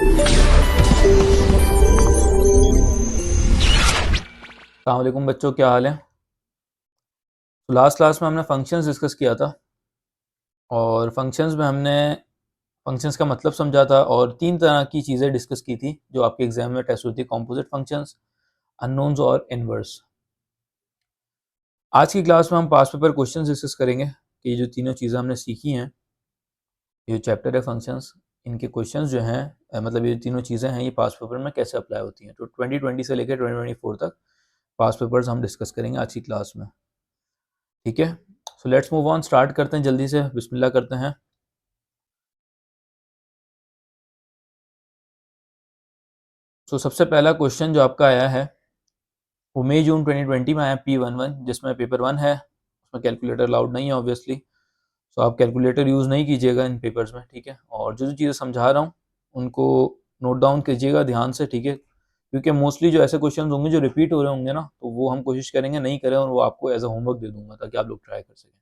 अस्सलाम वालेकुम बच्चों, क्या हाल है। तो लास्ट क्लास में हमने फंक्शंस डिस्कस किया था और फंक्शंस में हमने फंक्शंस का मतलब समझा था और तीन तरह की चीज़ें डिस्कस की थी जो आपके एग्जाम में टेस्ट होती है: कॉम्पोजिट फंक्शंस, अननोन्स और इनवर्स। आज की क्लास में हम पास पेपर क्वेश्चंस डिस्कस करेंगे कि ये जो तीनों चीज़ें हमने सीखी हैं, ये चैप्टर है फंक्शंस, इनके क्वेश्चंस जो हैं मतलब ये तीनों चीज़ें हैं, ये पास पेपर में कैसे अप्लाई होती हैं। तो 2020 से लेकर 2024 तक पास पेपर्स हम डिस्कस करेंगे आज की क्लास में, ठीक है। So let's move on, start करते हैं जल्दी से, बिस्मिल्लाह करते हैं। तो सबसे पहला क्वेश्चन जो आपका आया है वो मई जून 2020 में आया, P11, जिसमें पेपर 1 है। उसमें कैलकुलेटर अलाउड नहीं है ऑब्वियसली, तो आप कैलकुलेटर यूज़ नहीं कीजिएगा इन पेपर्स में, ठीक है। और जो जो चीज़ें समझा रहा हूँ उनको नोट डाउन कीजिएगा ध्यान से, ठीक है, क्योंकि मोस्टली जो ऐसे क्वेश्चन होंगे जो रिपीट हो रहे होंगे ना, तो वो हम कोशिश करेंगे नहीं करें और वो आपको एज अ होमवर्क दे दूंगा ताकि आप लोग ट्राई कर सकें,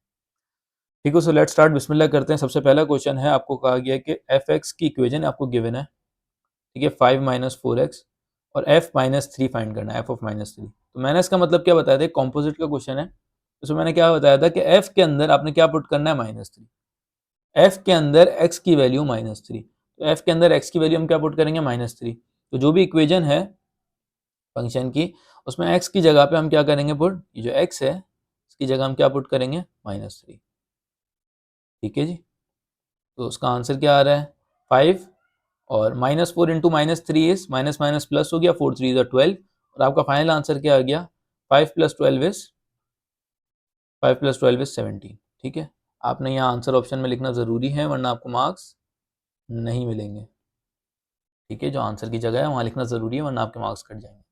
ठीक है। सो लेट्स स्टार्ट, बिस्मिल्लाह करते हैं। सबसे पहला क्वेश्चन है, आपको कहा गया है कि एफ एक्स की इक्वेशन आपको गिवन है, ठीक है, 5 - 4x, और f-3 फाइंड करना है, एफ ऑफ -3। तो मैंने इसका मतलब क्या बताया था, कॉम्पोजिट का क्वेश्चन है, उसमें मैंने क्या बताया था कि f के अंदर आपने क्या पुट करना है, -3। f के अंदर x की वैल्यू -3, तो f के अंदर x की वैल्यू हम क्या पुट करेंगे, -3। तो जो भी इक्वेशन है फंक्शन की, उसमें x की जगह पे हम क्या करेंगे पुट, ये जो x है इसकी जगह हम क्या पुट करेंगे, -3, ठीक है जी। तो उसका आंसर क्या आ रहा है, 5, और -4 into -3 is minus minus plus हो गया, 4 3 इज 12, और आपका फाइनल आंसर क्या आ गया, 5 + 12 इज 17, ठीक है। आपने यहाँ आंसर ऑप्शन में लिखना ज़रूरी है वरना आपको मार्क्स नहीं मिलेंगे, ठीक है। जो आंसर की जगह है वहाँ लिखना ज़रूरी है वरना आपके मार्क्स कट जाएंगे,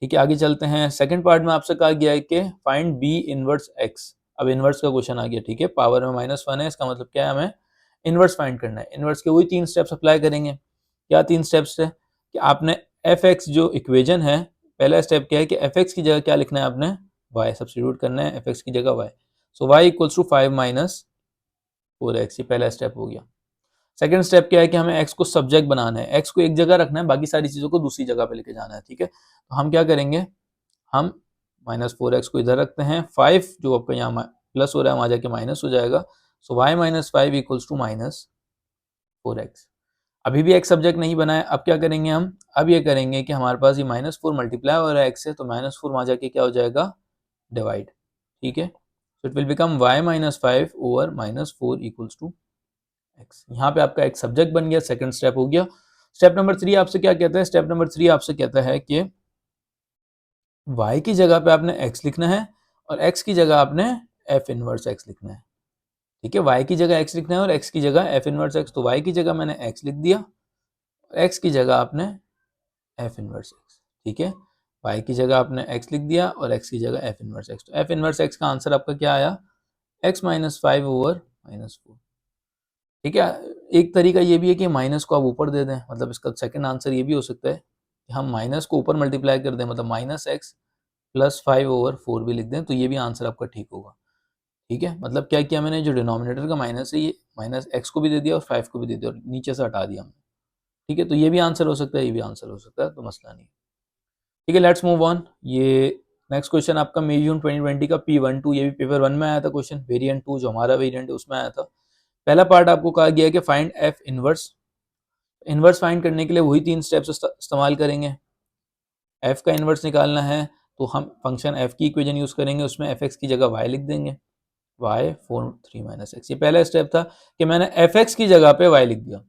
ठीक है। आगे चलते हैं, सेकंड पार्ट में आपसे कहा गया है कि फाइंड बी इनवर्स एक्स। अब इनवर्स का क्वेश्चन आ गया, ठीक है, पावर में -1 है, इसका मतलब क्या है, हमें इनवर्स फाइंड करना है। इनवर्स के वही 3 स्टेप्स अप्लाई करेंगे। क्या 3 स्टेप्स है कि आपने एफ एक्स जो इक्वेशन है, पहला स्टेप क्या है कि एफ एक्स की जगह क्या लिखना है, आपने वाई सब्सटीट्यूट करना है, एफ एक्स की जगह Y. So Y equals to 5 - 4x, ये पहला स्टेप हो गया। सेकंड स्टेप क्या है कि हमें एक्स को सब्जेक्ट बनाना है, एक्स को एक जगह रखना है, बाकी सारी चीज़ों को दूसरी जगह पे लेके जाना है, ठीक है। तो हम क्या करेंगे, हम -4x को इधर रखते हैं, 5 जो आपका यहाँ प्लस हो रहा है वहाँ जाके माइनस हो जाएगा। सो y - 5 इक्वल्स टू -4x। अभी भी x सब्जेक्ट नहीं बना है, अब क्या करेंगे हम, अब ये करेंगे कि हमारे पास ये -4 मल्टीप्लाई हो रहा है x से, तो -4 वहाँ जाके क्या हो जाएगा, डिवाइड, ठीक है। So it will become y - 5 over -4 equals to x। यहाँ पे आपका x सब्जेक्ट बन गया, सेकंड स्टेप हो गया। स्टेप नंबर 3 आपसे क्या कहता है, स्टेप नंबर 3 आपसे कहता है कि y की जगह पे आपने x लिखना है और x की जगह आपने f इनवर्स x लिखना है, ठीक है। y की जगह x लिखना है और x की जगह f इनवर्स x। तो y की जगह मैंने x लिख दिया, x की जगह आपने f इनवर्स x, ठीक है। y की जगह आपने x लिख दिया और x की जगह f इनवर्स x। तो f इनवर्स x का आंसर आपका क्या आया, x - 5 ओवर -4, ठीक है। एक तरीका ये भी है कि माइनस को आप ऊपर दे दें, मतलब इसका सेकंड आंसर ये भी हो सकता है कि हम माइनस को ऊपर मल्टीप्लाई कर दें, मतलब -x + 5 ओवर 4 भी लिख दें, तो ये भी आंसर आपका ठीक होगा, ठीक है। मतलब क्या किया मैंने, जो डिनोमिनेटर का माइनस है ये -x को भी दे दिया और 5 को भी दे दिया और नीचे से हटा दिया हमने, ठीक है। तो ये भी आंसर हो सकता है, ये भी आंसर हो सकता है, तो मसला नहीं, ठीक है। Let's move on. ये नेक्स्ट क्वेश्चन आपका मई जून 2020 का P12, ये भी पेपर 1 में आया था क्वेश्चन, वेरिएंट 2 जो हमारा वेरिएंट है उसमें आया था। पहला पार्ट आपको कहा गया है कि find F inverse. Inverse find करने के लिए वही 3 स्टेप्स इस्तेमाल करेंगे। एफ का इनवर्स निकालना है तो हम फंक्शन एफ की इक्वेशन यूज करेंगे, उसमें एफ एक्स की जगह वाई लिख देंगे, वाई 4 3 - x। ये पहला स्टेप था कि मैंने एफ एक्स की जगह पे वाई लिख दिया,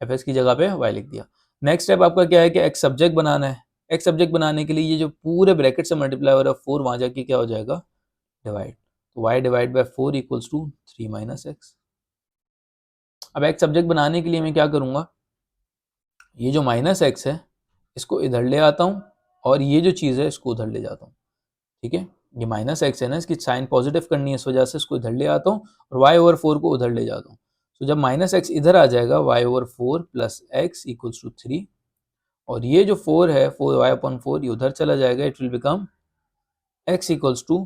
एफ एक्स की जगह पे वाई लिख दिया। नेक्स्ट स्टेप आपका क्या है कि एक्स सब्जेक्ट बनाना है। एक्स सब्जेक्ट बनाने के लिए ये जो पूरे ब्रैकेट से मल्टीप्लाई हो रहा है 4 वहां जाके क्या हो जाएगा, डिवाइड। तो Y divide by 4 equals to 3 - x। अब एक्स सब्जेक्ट बनाने के लिए मैं क्या करूंगा, ये जो -x है इसको इधर ले आता हूँ और ये जो चीज़ है इसको उधर ले जाता हूँ, ठीक है। ये -x है ना, इसकी साइन पॉजिटिव करनी है, इस वजह से इसको इधर ले आता हूँ और y/4 को उधर ले जाता हूँ। तो जब -x इधर आ जाएगा, y/4 + x इक्वल्स टू 3, और ये जो 4 है 4y/4 ये उधर चला जाएगा, it will become x equals to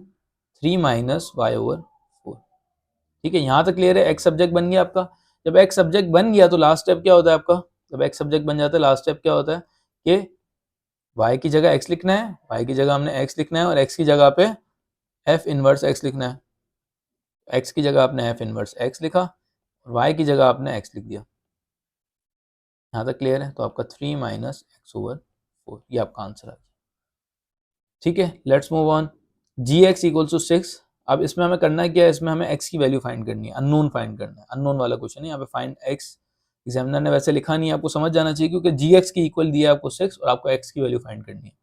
3 - y/4, ठीक है। यहाँ तक क्लियर है, x सब्जेक्ट बन गया आपका। जब x सब्जेक्ट बन गया तो लास्ट स्टेप क्या होता है आपका, जब x सब्जेक्ट बन जाता है लास्ट स्टेप क्या होता है कि y की जगह x लिखना है, y की जगह हमने x लिखना है और x की जगह पे f इनवर्स x लिखना है। x की जगह आपने f इनवर्स x लिखा और y की जगह आपने x लिख दिया। यहाँ तक क्लियर है? तो आपका 3 माइनस एक्स ओवर 4 ये आपका आंसर आ गया। ठीक है, let's move on. G X equal to 6। अब इसमें हमें करना क्या है, इसमें हमें x की वैल्यू फाइंड करनी है, अननोन फाइंड करना है। अननोन वाला क्वेश्चन है यहाँ पे, फाइंड x। एग्जामिनर ने वैसे लिखा नहीं है, आपको समझ जाना चाहिए क्योंकि जी एक्स की इक्वल दिया है आपको 6 और आपको x की वैल्यू फाइंड करनी है।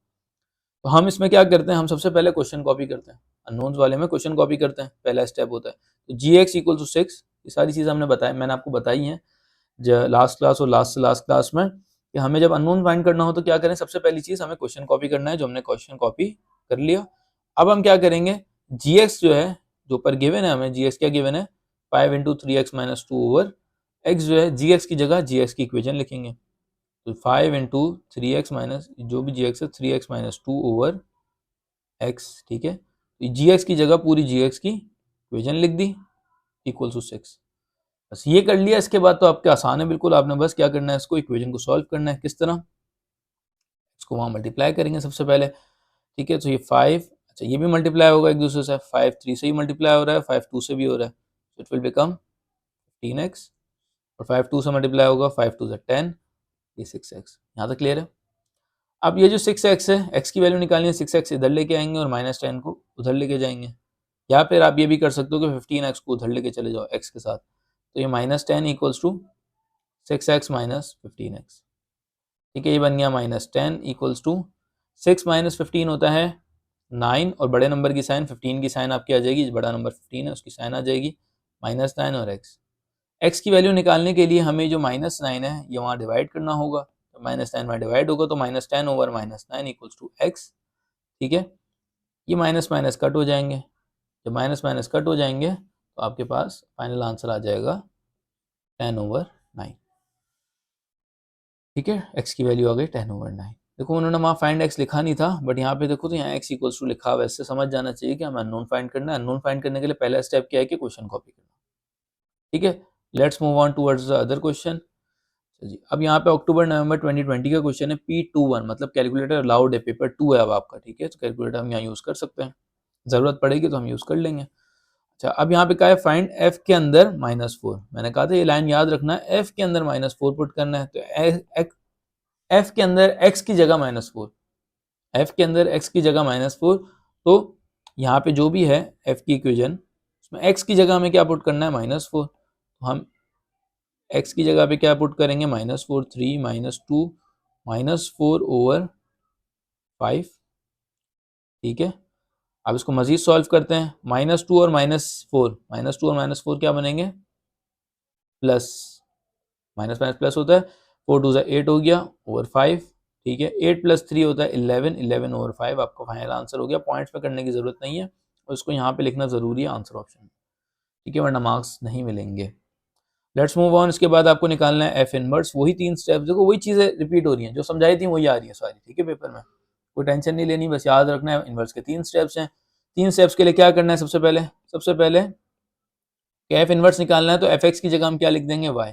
तो हम इसमें क्या करते हैं, हम सबसे पहले क्वेश्चन कॉपी करते हैं। अननोन्स वाले में क्वेश्चन कॉपी करते हैं, पहला स्टेप होता है। तो जी एक्स इक्वल टू 6, ये सारी चीज़ हमने बताया, मैंने आपको बताई है लास्ट क्लास और लास्ट से लास्ट क्लास में, कि हमें जब अननोन फाइंड करना हो तो क्या करें, सबसे पहली चीज हमें क्वेश्चन कॉपी करना है, जो हमने क्वेश्चन कॉपी कर लिया। अब हम क्या करेंगे, जीएक्स जो है, जो ऊपर गिवन है हमें, जीएक्स क्या गिवन है, 5 into 3x minus 2 over x जो है, जीएक्स की जगह जीएक्स की इक्वेशन लिखेंगे। तो 5 इंटू 3x माइनस जो भी जीएक्स है 3x माइनस 2 ओवर एक्स। ठीक है, जीएक्स की जगह पूरी जीएक्स की इक्वेशन लिख दी इक्वल टू 6। बस ये कर लिया, इसके बाद तो आपके आसान है बिल्कुल। आपने बस क्या करना है, इसको इक्वेशन को सॉल्व करना है। किस तरह, इसको वहां मल्टीप्लाई करेंगे सबसे पहले। ठीक है, तो ये 5, अच्छा ये भी मल्टीप्लाई होगा एक दूसरे से, 5 3 से ही मल्टीप्लाई हो रहा है, 5 2 से भी हो रहा है, तो इट विल बिकम 15x। और 5 2 से मल्टीप्लाई होगा, 5 2 से 10, ये 6x। यहाँ तक क्लियर है? अब ये जो 6x है, x की वैल्यू निकालनी है, 6x इधर लेके आएंगे और माइनस 10 को उधर लेके जाएंगे। या फिर आप ये भी कर सकते हो कि 15x को उधर लेके चले जाओ x के साथ, तो ये minus 10 equals to 6x minus 15x। ठीक है, ये बन गया माइनस 10 इक्वल्स टू 6 माइनस 15 होता है 9, और बड़े नंबर की साइन 15 की साइन आपकी आ जाएगी, बड़ा नंबर 15 है उसकी साइन आ जाएगी -9 और x की वैल्यू निकालने के लिए हमें जो -9 है ये वहाँ डिवाइड करना होगा। तो -9 वहाँ डिवाइड होगा तो -10 ओवर -9 इक्वल्स टू x। ठीक है, ये माइनस माइनस कट हो जाएंगे, जब माइनस माइनस कट हो जाएंगे तो आपके पास फाइनल आंसर आ जाएगा 10 ओवर 9। ठीक है, x की वैल्यू आ गई 10 ओवर 9। देखो उन्होंने वहाँ फाइंड x लिखा नहीं था, बट यहाँ पे देखो तो यहाँ x इक्वल्स टू लिखा हुआ है, इससे समझ जाना चाहिए कि हमें अननोन फाइंड करना है। अननोन फाइंड करने के लिए पहला स्टेप क्या है कि क्वेश्चन कॉपी करना। ठीक है, let's move on towards the other question. जी, अब यहाँ पे अक्टूबर नवंबर 2020 का क्वेश्चन है, P21 मतलब कैलकुलेटर अलाउड है, पेपर 2 है अब आपका। ठीक है, तो कैलकुलेटर हम यहाँ यूज कर सकते हैं, जरूरत पड़ेगी तो हम यूज कर लेंगे। अच्छा, अब यहाँ पे क्या है, फाइंड f के अंदर -4। मैंने कहा था ये लाइन याद रखना है, f के अंदर -4 पुट करना है। तो f के अंदर x की जगह -4, f के अंदर x की जगह -4। तो यहाँ पे जो भी है f की इक्वेशन, उसमें x की जगह हमें क्या पुट करना है, -4। तो हम x की जगह पे क्या पुट करेंगे, -4, 3 -2 -4 ओवर 5। ठीक है, अब इसको मजीद सॉल्व करते हैं। -2 और -4, -2 और -4 क्या बनेंगे, प्लस, माइनस माइनस प्लस होता है, 4 2 8 हो गया ओवर 5। ठीक है, 8 प्लस 3 होता है 11, 11 ओवर 5 आपका फाइनल आंसर हो गया। पॉइंट्स पे करने की जरूरत नहीं है और इसको यहाँ पे लिखना जरूरी है आंसर ऑप्शन में। ठीक है, वरना मार्क्स नहीं मिलेंगे। Let's move on. इसके बाद आपको निकालना है एफ इनवर्स। वही 3 स्टेप्स, देखो वही चीजें रिपीट हो रही हैं, जो समझाई थी वही आ रही है सारी। ठीक है, पेपर में कोई टेंशन नहीं लेनी, बस याद रखना है इनवर्स के 3 स्टेप्स हैं। 3 स्टेप्स के लिए क्या करना है, सबसे पहले एफ इनवर्स निकालना है, तो एफ एक्स की जगह हम क्या लिख देंगे, वाई।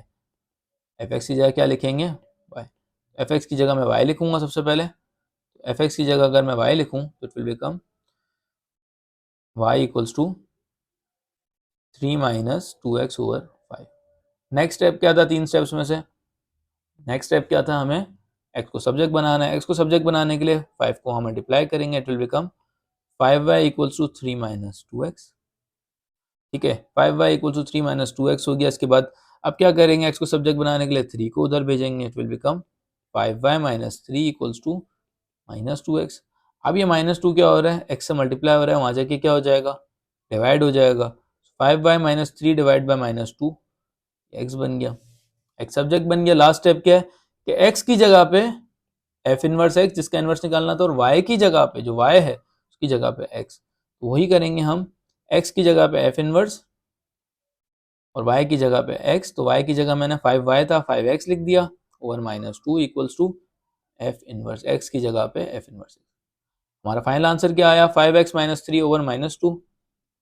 एफ एक्स की जगह क्या लिखेंगे, वाई। एफ एक्स की जगह मैं वाई लिखूंगा सबसे पहले। एफ एक्स की जगह अगर मैं वाई लिखूं तो it will become Y equals to 3 minus 2x over 5। Next step क्या था 3 स्टेप्स में से, नेक्स्ट स्टेप क्या था, हमें x को सब्जेक्ट बनाना है। x को सब्जेक्ट बनाने के लिए 5 को हम मल्टीप्लाई करेंगे, it will become 5y equals to 3 minus 2x। ठीक है, 5y equals to 3 minus 2x हो गया। इसके बाद अब क्या करेंगे, x को सब्जेक्ट बनाने के लिए 3 को उधर भेजेंगे, it will become 5y minus 3 equals to -2x। अब ये -2 क्या हो रहा है, x से मल्टीप्लाई हो रहा है, वहां जाके क्या हो जाएगा, डिवाइड हो जाएगा। 5y minus 3 divide by -2, x बन गया, x सब्जेक्ट बन गया। लास्ट स्टेप क्या है कि x की जगह पे f इनवर्स x, जिसका इनवर्स निकालना था, और y की जगह पे जो y है उसकी जगह पे x, तो वही करेंगे हम। x की जगह पे f इनवर्स और y की जगह पे x, तो y की जगह मैंने 5y था 5x लिख दिया over -2 equals to f inverse x की जगह पे f इनवर्स। हमारा फाइनल आंसर क्या आया, 5x minus 3 over -2,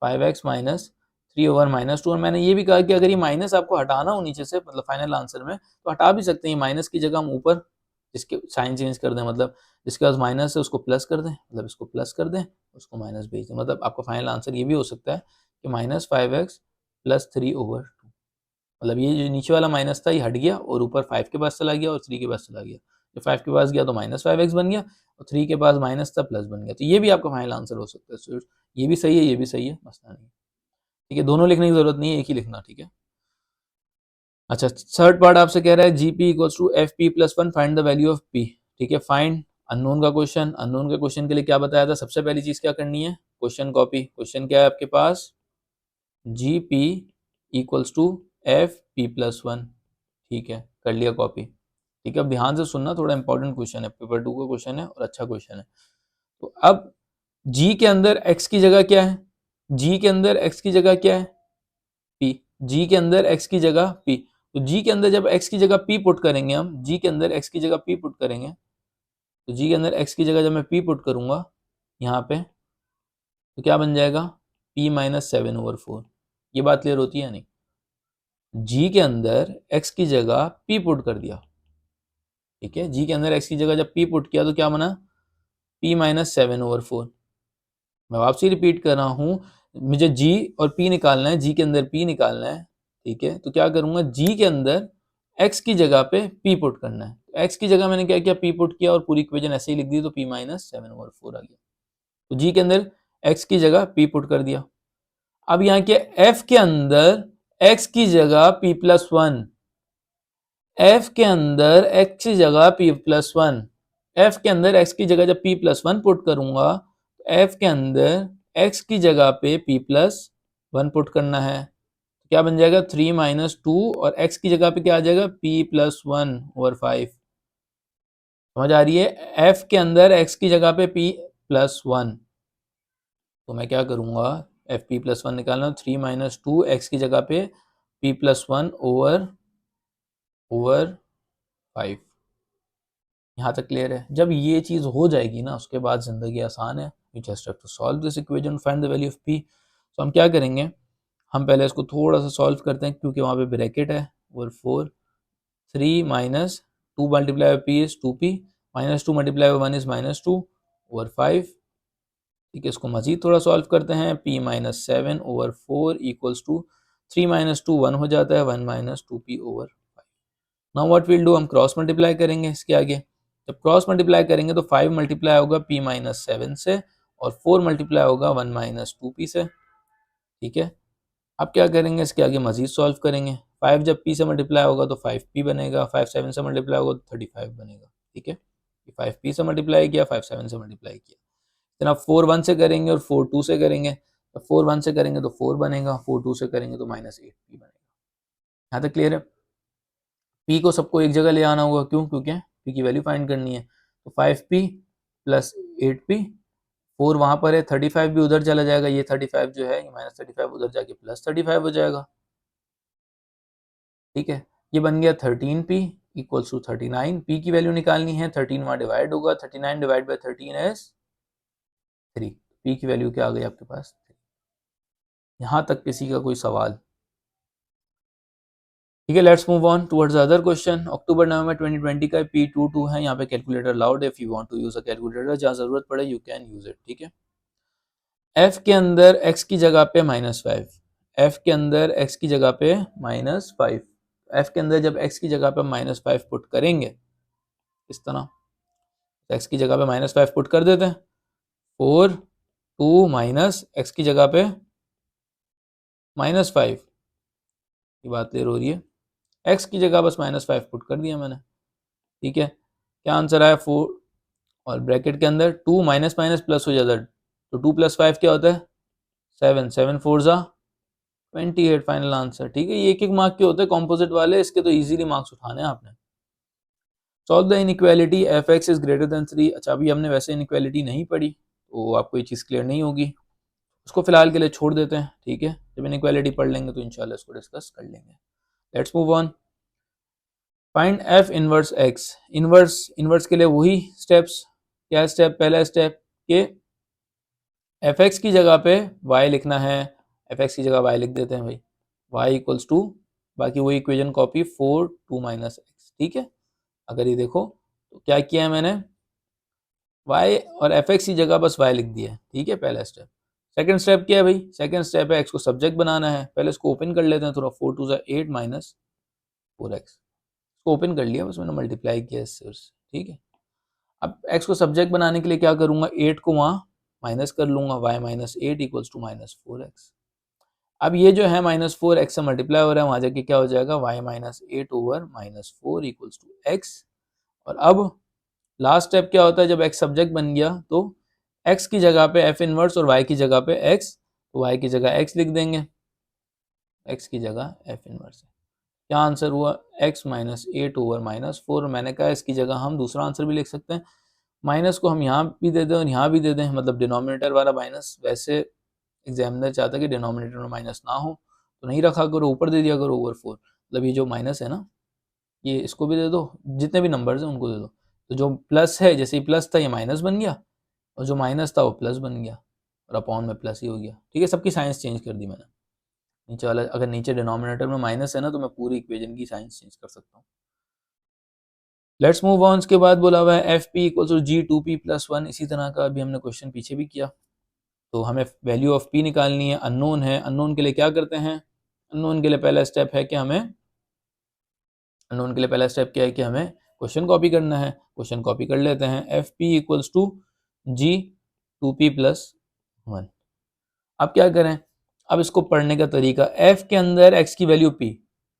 5x minus 3/-2। और मैंने ये भी कहा कि अगर ये माइनस आपको हटाना हो नीचे से, मतलब फाइनल आंसर में, तो हटा भी सकते हैं। माइनस की जगह हम ऊपर इसके साइन चेंज कर दें, मतलब जिसके पास माइनस है उसको प्लस कर दें, मतलब इसको प्लस कर दें, उसको माइनस भेज दें। मतलब आपका फाइनल आंसर ये भी हो सकता है कि -5x + 3/2। मतलब ये जो नीचे वाला माइनस था ये हट गया और ऊपर 5 के पास चला गया और 3 के पास चला गया। जब 5 के पास गया तो -5x बन गया और 3 के पास माइनस था प्लस बन गया। तो ये भी आपका फाइनल आंसर हो सकता है। सो ये भी सही है, ये भी सही है, मसला नहीं। ठीक है, दोनों लिखने की जरूरत नहीं है, एक ही लिखना। ठीक है, अच्छा, थर्ड पार्ट आपसे कह रहा है GP = FP+1 find the value of P। ठीक है, फाइंड अननोन का क्वेश्चन। अननोन के क्वेश्चन के लिए क्या बताया था? सबसे पहली चीज क्या करनी है? Question copy. क्वेश्चन क्या है आपके पास? GP = FP+1। ठीक है, कर लिया कॉपी। ठीक है, अब ध्यान से सुनना, थोड़ा इंपॉर्टेंट क्वेश्चन है, पेपर 2 का क्वेश्चन है और अच्छा क्वेश्चन है। तो अब G के अंदर x की जगह क्या है? G के अंदर x की जगह क्या है? P। G के अंदर x की जगह P। तो G के अंदर जब x की जगह P पुट करेंगे हम, G के अंदर x की जगह P पुट करेंगे, तो G के अंदर x की जगह जब मैं P पुट करूंगा यहाँ पे, तो क्या बन जाएगा? P-7/4। ये बात क्लियर होती है नहीं? G के अंदर x की जगह P पुट कर दिया। ठीक है, G के अंदर x की जगह जब P पुट किया तो क्या बना? P-7/4। मैं वापसी रिपीट कर रहा हूँ, मुझे G और P निकालना है, G के अंदर P निकालना है। ठीक है, तो क्या करूंगा? G के अंदर x की जगह पे P पुट करना है। x की जगह मैंने क्या किया? P पुट किया और पूरी इक्वेशन ऐसे ही लिख दी, तो P-7/4 आ गया। तो G के अंदर x की जगह P पुट कर दिया। अब यहाँ के F के अंदर x की जगह P+1, F के अंदर x की जगह P+1, F के अंदर x की जगह जब P+1 पुट करूंगा, F के अंदर x की जगह पे P+1 पुट करना है। क्या बन जाएगा? 3-2 और x की जगह पे क्या आ जाएगा? P+1/5। समझ आ रही है? F के अंदर x की जगह पे P+1, तो मैं क्या करूंगा? FP+1 निकालना, 3-2 x की जगह पे P+1/5। यहाँ तक क्लियर है? जब ये चीज हो जाएगी ना, उसके बाद जिंदगी आसान है। You just have to solve this equation, find the value of P। तो हम क्या करेंगे? हम पहले इसको थोड़ा सा सॉल्व करते हैं, क्योंकि वहाँ पे ब्रैकेट है। और 4 3 -2 multiply by P is 2P, -2 multiply by 1 is -2 और 5। ठीक है, इसको मजीद थोड़ा सॉल्व करते हैं। P-7/4 इक्वल्स टू 3 - 2 1 हो जाता है, 1 - 2P/5। Now what will do, हम क्रॉस मल्टीप्लाई करेंगे इसके आगे। जब क्रॉस मल्टीप्लाई करेंगे तो 5 मल्टीप्लाई होगा P-7 से और 4 मल्टीप्लाई होगा 1 - 2P से। ठीक है, अब क्या करेंगे? इसके आगे मजीद सॉल्व करेंगे। 5 जब P से मल्टीप्लाई होगा तो 5P बनेगा, 5 7 से मल्टीप्लाई होगा तो 35 बनेगा। ठीक है, 5P से मल्टीप्लाई किया, 5 7 से मल्टीप्लाई किया। फिर आप 4 1 से करेंगे और 4 2 से करेंगे। तो 4 1 से करेंगे तो 4 बनेगा, 4 2 से करेंगे तो -8P बनेगा। यहाँ तक क्लियर है? P को सबको एक जगह ले आना होगा, क्यों? क्योंकि P की वैल्यू फाइंड करनी है। तो 5P + 8P, 4 वहां पर है, 35 भी उधर चला जाएगा। ये 35 जो है, ये -35 उधर जाके +35 हो जाएगा। ठीक है, ये बन गया 13P = 39। P की वैल्यू निकालनी है, 13 वहां डिवाइड होगा, 39 डिवाइड बाई 13 इज 3। P की वैल्यू क्या आ गई आपके पास? यहां तक किसी का कोई सवाल? ठीक है, let's move on towards other question. अक्टूबर नवंबर 2020 का P22 है। यहाँ पे कैलकुलेटर अलाउड है। If you want to use a calculator, जहाँ जरूरत पड़े यू कैन यूज इट। ठीक है, F के अंदर x की जगह पे -5, F के अंदर x की जगह पे -5, F के अंदर जब x की जगह पे -5 पुट करेंगे इस तरह, x की जगह पे -5 पुट कर देते हैं। 4 2 माइनस x की जगह पे -5, ये बात क्लियर हो रही है? x की जगह बस -5 पुट कर दिया मैंने। ठीक है, क्या आंसर आया? 4 और ब्रैकेट के अंदर 2 माइनस माइनस प्लस हो जाता है, तो 2 + 5 क्या होता है? 7, 7 4 ज़ा 28 फाइनल आंसर। ठीक है, ये एक एक मार्क के होते हैं कॉम्पोजिट वाले, इसके तो इजीली मार्क्स उठाने हैं आपने। Solve the inequality f(x) is greater than 3। अच्छा, अभी हमने वैसे इनइक्वालिटी नहीं पढ़ी, तो आपको ये चीज़ क्लियर नहीं होगी, उसको फिलहाल के लिए छोड़ देते हैं। ठीक है, जब इनइक्वालिटी पढ़ लेंगे तो इंशाल्लाह इसको डिस्कस कर लेंगे। Let's move on. Find f inverse x। Inverse के लिए वही स्टेप्स। क्या स्टेप? पहला स्टेप के f(x) की जगह पे y लिखना है, एफ एक्स की जगह वाई लिख देते हैं भाई, वाई इक्वल्स टू, बाकी वही इक्वेशन कॉपी 4 2 माइनस एक्स। ठीक है, अगर ये देखो तो क्या किया है मैंने, y और एफ एक्स की जगह बस y लिख दिया है। ठीक है, पहला स्टेप। सेकंड स्टेप क्या है भाई, सेकंड स्टेप है x को सब्जेक्ट बनाना है। पहले इसको ओपन कर लेते हैं थोड़ा, 4 2 8 माइनस 4x, इसको ओपन कर लिया, बस मैंने मल्टीप्लाई किया इससे। ठीक है, अब x को सब्जेक्ट बनाने के लिए क्या करूंगा, 8 को वहां माइनस कर लूंगा, y minus 8 equals to minus 4x। अब ये जो है माइनस 4x से मल्टीप्लाई हो रहा है, वहां जाके क्या हो जाएगा, y minus 8 over minus 4 equals to x। और अब लास्ट स्टेप क्या होता है, जब x सब्जेक्ट बन गया तो x की जगह पे f इनवर्स और y की जगह पे x, तो y की जगह x लिख देंगे, x की जगह f इनवर्स। क्या आंसर हुआ, x माइनस 8 ओवर माइनस 4। मैंने कहा इसकी जगह हम दूसरा आंसर भी लिख सकते हैं, माइनस को हम यहाँ भी दे दें और यहाँ भी दे दें, मतलब डिनोमिनेटर वाला माइनस। वैसे एग्जामिनर चाहता है कि डिनोमिनेटर में माइनस ना हो, तो नहीं रखा करो, ऊपर दे दिया करो ओवर 4। मतलब ये जो माइनस है ना, ये इसको भी दे दो, जितने भी नंबर्स हैं उनको दे दो। तो जो प्लस है, जैसे ही प्लस था ये माइनस बन गया, और जो माइनस था वो प्लस बन गया, और अपॉन में प्लस ही हो गया। ठीक है, सबकी साइंस चेंज कर दी मैंने। नीचे वाला, अगर नीचे डिनोमिनेटर में माइनस है ना, तो मैं पूरी इक्वेशन की साइंस चेंज कर सकता हूँ। Let's move on. के बाद बोला हुआ है f p equal to g two p plus one. इसी तरह का अभी हमने क्वेश्चन पीछे भी किया। तो हमें वैल्यू ऑफ पी निकालनी है, अननोन है। अननोन के लिए क्या करते हैं, अननोन के लिए पहला स्टेप है कि हमें, अननोन के लिए पहला स्टेप क्या है कि हमें क्वेश्चन कॉपी करना है। क्वेश्चन कॉपी कर लेते हैं, f p equals to g two p plus one. अब क्या करें, अब इसको पढ़ने का तरीका, f के अंदर x की वैल्यू p,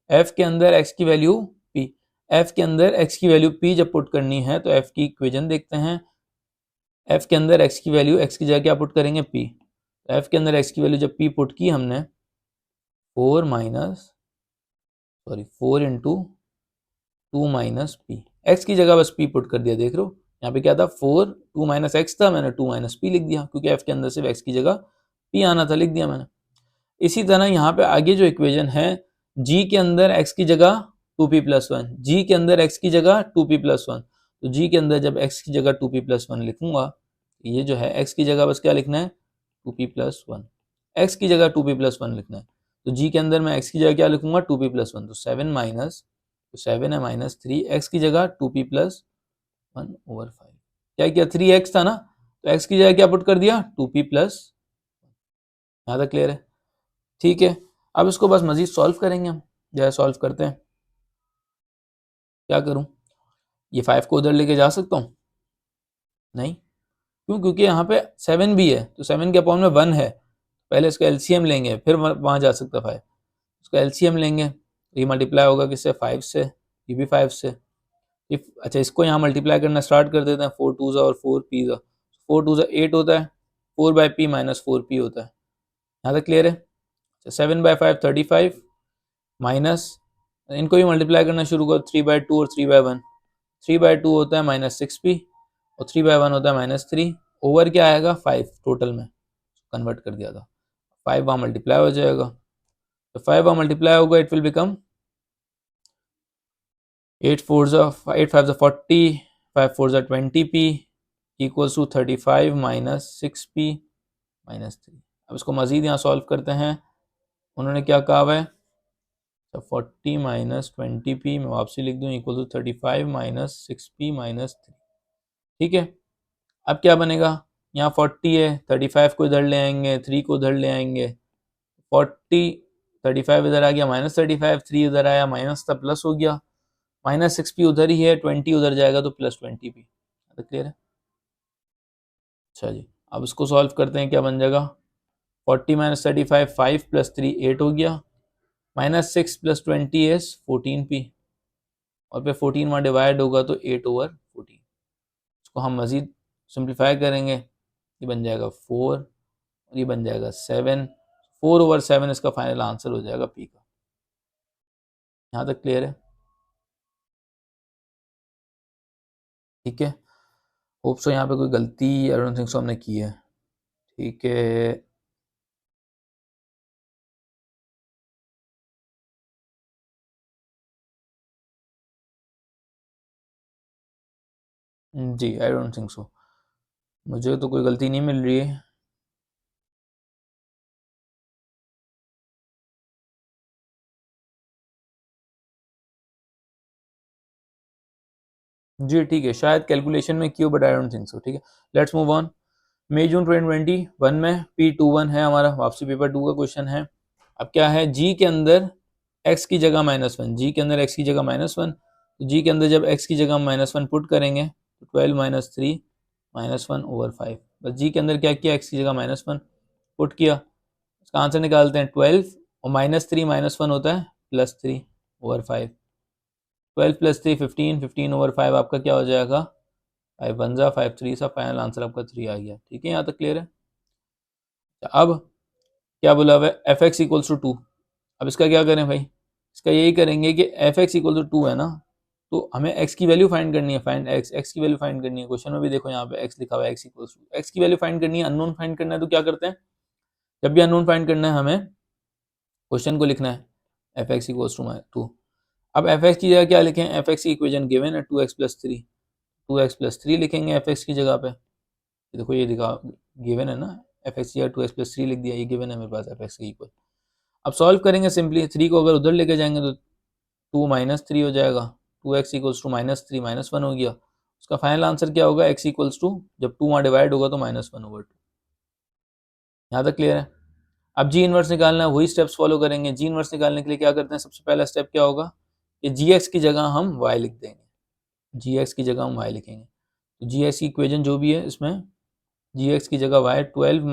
f के अंदर x की वैल्यू p, f के अंदर x की वैल्यू p जब पुट करनी है तो f की इक्वेशन देखते हैं। f के अंदर x की वैल्यू, x की जगह क्या पुट करेंगे, p। f के अंदर x की वैल्यू जब p पुट की हमने, 4 इंटू 2 माइनस पी, एक्स की जगह बस p पुट कर दिया। देख रहे हो यहाँ पे क्या था, 4 2 माइनस एक्स था, मैंने 2 माइनस पी लिख दिया, क्योंकि f के अंदर सिर्फ x की जगह p आना था, लिख दिया मैंने। इसी तरह यहाँ पे आगे जो इक्वेशन है, g के अंदर x की जगह 2p प्लस वन, जी के अंदर x की जगह 2p प्लस वन। तो g के अंदर जब x की जगह 2p प्लस वन लिखूंगा, ये जो है x की जगह बस क्या लिखना है, 2p प्लस वन। एक्स की जगह 2p प्लस वन लिखना है, तो g के अंदर मैं x की जगह क्या लिखूंगा, 2p प्लस वन। तो 7 माइनस, तो 7 है माइनस 3, एक्स की जगह 2p प्लस वन ओवर 5। क्या किया, 3x था ना, तो x की जगह क्या पुट कर दिया, 2p प्लस। यहाँ तक क्लियर है। ठीक है, अब इसको बस मजीद सॉल्व करेंगे हम। जैसे सॉल्व करते हैं, क्या करूं, ये 5 को उधर लेके जा सकता हूँ, नहीं, क्यों, क्योंकि यहाँ पे 7 भी है, तो 7 के अपॉन में 1 है। पहले इसका एलसीएम लेंगे, फिर वहां जा सकता 5। इसका एलसीएम लेंगे तो ये मल्टीप्लाई होगा किससे, 5 से, ये भी 5 से। अच्छा, इसको यहाँ मल्टीप्लाई करना स्टार्ट कर देते हैं, 4 2 और 4 पी, 4 2 8 होता है, 4 बाई पी माइनस 4 पी होता है। यहाँ तक क्लियर है। 7 बाई 5 35 माइनस, इनको भी मल्टीप्लाई करना शुरू करो, 3 बाई 2 और 3 बाई 1। 3 बाई 2 होता है माइनस 6p, और 3 बाई 1 होता है माइनस 3। ओवर क्या आएगा, 5 टोटल में कन्वर्ट कर दिया था, 5 वहाँ मल्टीप्लाई हो जाएगा। तो 5 वहाँ मल्टीप्लाई होगा, it will become 8 4 8 5 40, 5 4 20p equals to 35 minus 6p minus 3। अब इसको मजीद यहाँ सॉल्व करते हैं। उन्होंने क्या कहा हुआ है, 40 माइनस 20p मैं वापसी लिख दूँ, equal to 35 minus 6p minus 3। ठीक है, अब क्या बनेगा, यहाँ 40 है, 35 को इधर ले आएंगे, 3 को उधर ले आएंगे, 40 35 इधर आ गया, माइनस 35, 3 उधर आया, माइनस था प्लस हो गया, माइनस 6p उधर ही है, 20 उधर जाएगा तो प्लस 20p। क्लियर है। अच्छा जी, अब इसको सॉल्व करते हैं, क्या बन जाएगा, 40 माइनस 35 5 प्लस 3 8 हो गया, माइनस 6 प्लस 20 इज 14p, और फिर 14 वहाँ डिवाइड होगा तो 8 ओवर 14। इसको हम मज़ीद सिंप्लीफाई करेंगे, ये बन जाएगा 4 और ये बन जाएगा 7, 4 ओवर 7 इसका फाइनल आंसर हो जाएगा पी का। यहाँ तक क्लियर है। ठीक है, होप सो यहाँ पे कोई गलती आई डोंट थिंक सो हमने की है। ठीक है, जी आई डोंट थिंक सो, मुझे तो कोई गलती नहीं मिल रही है। जी ठीक है, शायद कैलकुलेशन में क्यों, but I don't think so. ठीक है, लेट्स मूव ऑन। मई जून 2021 में P21 है हमारा, वापसी पेपर 2 का क्वेश्चन है। अब क्या है, जी के अंदर x की जगह -1, जी के अंदर x की जगह -1, तो जी के अंदर जब x की जगह -1 पुट करेंगे तो 12 - 3 -1/5। बस जी के अंदर क्या किया, x की जगह -1 पुट किया, इसका आंसर निकालते हैं 12, और -3 -1 होता है +3/5। 12 + 3 15, 15/5 आपका क्या हो जाएगा, 5 1 जा 5 3 सा, फाइनल आंसर आपका 3 आ गया। ठीक है, यहाँ तक क्लियर है। अब क्या बोला हुआ है, एफ एक्स इक्वल्स टू 2। अब इसका क्या करें भाई, इसका यही करेंगे कि एफ एक्स इक्वल टू 2 है ना, तो हमें x की वैल्यू फाइंड करनी है, फाइंड x की वैल्यू फाइंड करनी है। क्वेश्चन में भी देखो यहाँ पे x लिखा हुआ है, x इक्वल्स टू, x की वैल्यू फाइंड करनी है, अननोन फाइंड करना है। तो क्या करते हैं, जब भी अननोन फाइंड करना है हमें क्वेश्चन को लिखना है एफ एक्स इक्वल्स टू 2। अब एफ एक्स की जगह क्या लिखें, एफ एक्स की इक्वेशन गिवन है 2x+3, 2x+3 लिखेंगे एफ एक्स की जगह पे। देखो ये दिखा गिवन है ना, एफ एक्स की जगह 2x+3 लिख दिया, ये गिवन है मेरे पास एफ एक्स की इक्वल। अब सॉल्व करेंगे सिंपली, 3 को अगर उधर लेके जाएंगे तो 2 - 3 हो जाएगा, 2x इक्वल्स टू -3 -1 हो गया। उसका फाइनल आंसर क्या होगा, x इक्वल्स टू, जब 2 वहाँ डिवाइड होगा तो -1/2। यहाँ तक क्लियर है। अब जी इनवर्स निकालना है, वही स्टेप्स फॉलो करेंगे। जी इनवर्स निकालने के लिए क्या करते हैं, सबसे पहला स्टेप क्या होगा कि जी एक्स की जगह हम y लिख देंगे, जी एक्स की जगह हम y लिखेंगे। तो जी एक्स की इक्वेशन जो भी है इसमें जी एक्स की जगह y 12 -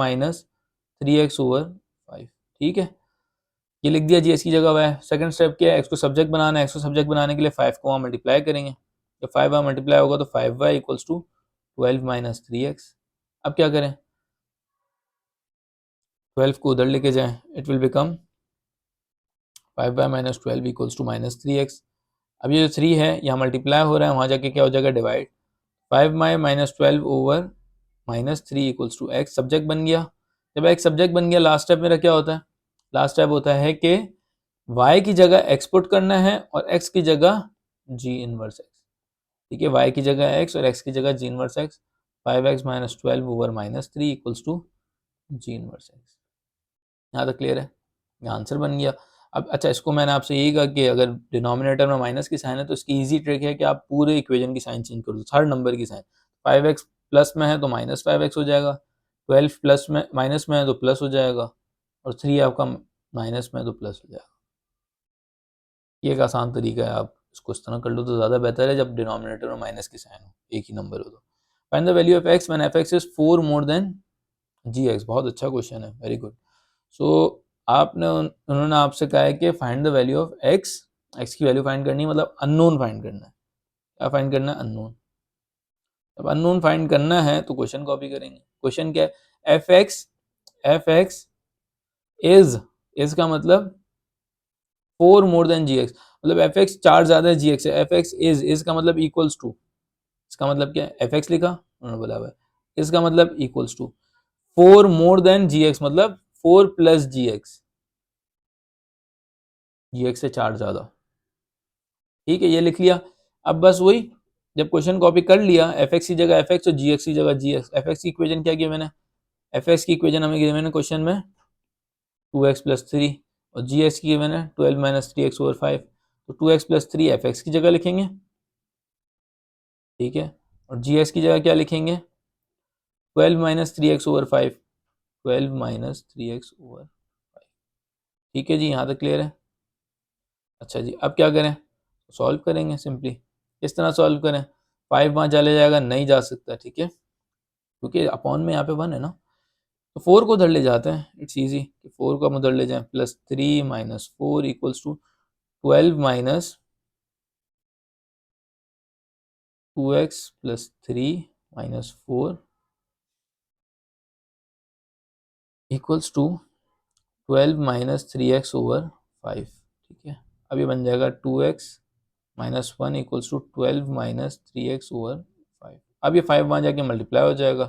3x/5। ठीक है, ये लिख दिया जी एक्स की जगह y। सेकंड स्टेप क्या है, एक्स को सब्जेक्ट बनाना है। एक्स को सब्जेक्ट बनाने के लिए 5 को वहाँ मल्टीप्लाई करेंगे, जब 5 वहाँ मल्टीप्लाई होगा तो 5y इक्वल्स टू 12 - 3x। अब क्या करें, 12 को उधर लेके जाएं, it will become 5y - 12 equals to -3x। अब ये जो 3 है यहाँ मल्टीप्लाई हो रहा है, वहाँ जाके क्या हो जाएगा, divide. 5y - 12/-3 equals to x, subject बन गया। जब x सब्जेक्ट बन गया, लास्ट स्टेप मेरा क्या होता है, लास्ट स्टेप होता है कि y की जगह x पुट करना है और x की जगह g इनवर्स x। ठीक है, y की जगह x और x की जगह g inverse x। 5x - 12/-3 equals to g inverse x। यहाँ तक क्लियर है, ये आंसर बन गया। अब अच्छा, इसको मैंने आपसे यही कहा कि अगर डिनोमिनेटर में माइनस की साइन है तो इसकी इजी ट्रिक है कि आप पूरे इक्वेशन की साइन चेंज कर दो, हर नंबर की साइन। 5x प्लस में है तो -5x हो जाएगा, 12 प्लस में माइनस में है तो प्लस हो जाएगा, और 3 आपका माइनस में है तो प्लस हो जाएगा। ये एक आसान तरीका है, आप इसको इस तरह कर लो तो ज़्यादा बेहतर है, जब डिनोमिनेटर में माइनस की साइन हो, एक ही नंबर हो तो। Find the value of x when f x is 4 more than g x. बहुत अच्छा क्वेश्चन है, वेरी गुड। सो आपने उन्होंने आपसे कहा है कि find the value of x, x की वैल्यू फाइंड करनी है, मतलब अननोन फाइंड करना है। क्या फाइंड करना है, अननोन। अब अननोन फाइंड करना है तो क्वेश्चन कॉपी करेंगे। क्वेश्चन क्या है, एफ एक्स इज का मतलब 4 मोर देन जी एक्स, मतलब एफ एक्स 4 ज्यादा है जी एक्स है। एफ एक्स इज का मतलब इक्वल्स टू, इसका मतलब क्या है, एफ एक्स लिखा उन्होंने बोला हुआ है, इसका मतलब equals to 4 more than g x, मतलब 4 plus g x, g x से 4 ज्यादा। ठीक है, ये लिख लिया। अब बस वही, जब क्वेश्चन कॉपी कर लिया, एफ एक्स की जगह एफ एक्स और जी एक्स की जगह जी एक्स। एफ एक्स की इक्वेशन क्या किया मैंने, एफ एक्स की इक्वेशन हमें गिवन है क्वेश्चन में 2x+3, और जी एक्स की गिवन है 12 - 3x/5। तो 2x+3 एफ एक्स की जगह लिखेंगे, ठीक है, और जी एक्स की जगह क्या लिखेंगे, 12 - 3x/5, 12 - 3x/5। ठीक है जी, यहाँ तक क्लियर है। अच्छा जी, अब क्या करें, सॉल्व करेंगे सिंपली। किस तरह सॉल्व करें, 5 वहाँ चले जाएगा, नहीं जा सकता, ठीक है, क्योंकि अपॉन में यहाँ पे 1 है ना। तो 4 को उधर ले जाते हैं, इट्स इजी कि 4 को हम उधर ले जाएं, +3 - 4 equals to 12 - 2x+3 - 4 equals to 12 - 3x/5। ठीक है, अब ये बन जाएगा 2x - 1 इक्वल्स टू 12 - 3x/5। अब ये 5 वहाँ जाके मल्टीप्लाई हो जाएगा,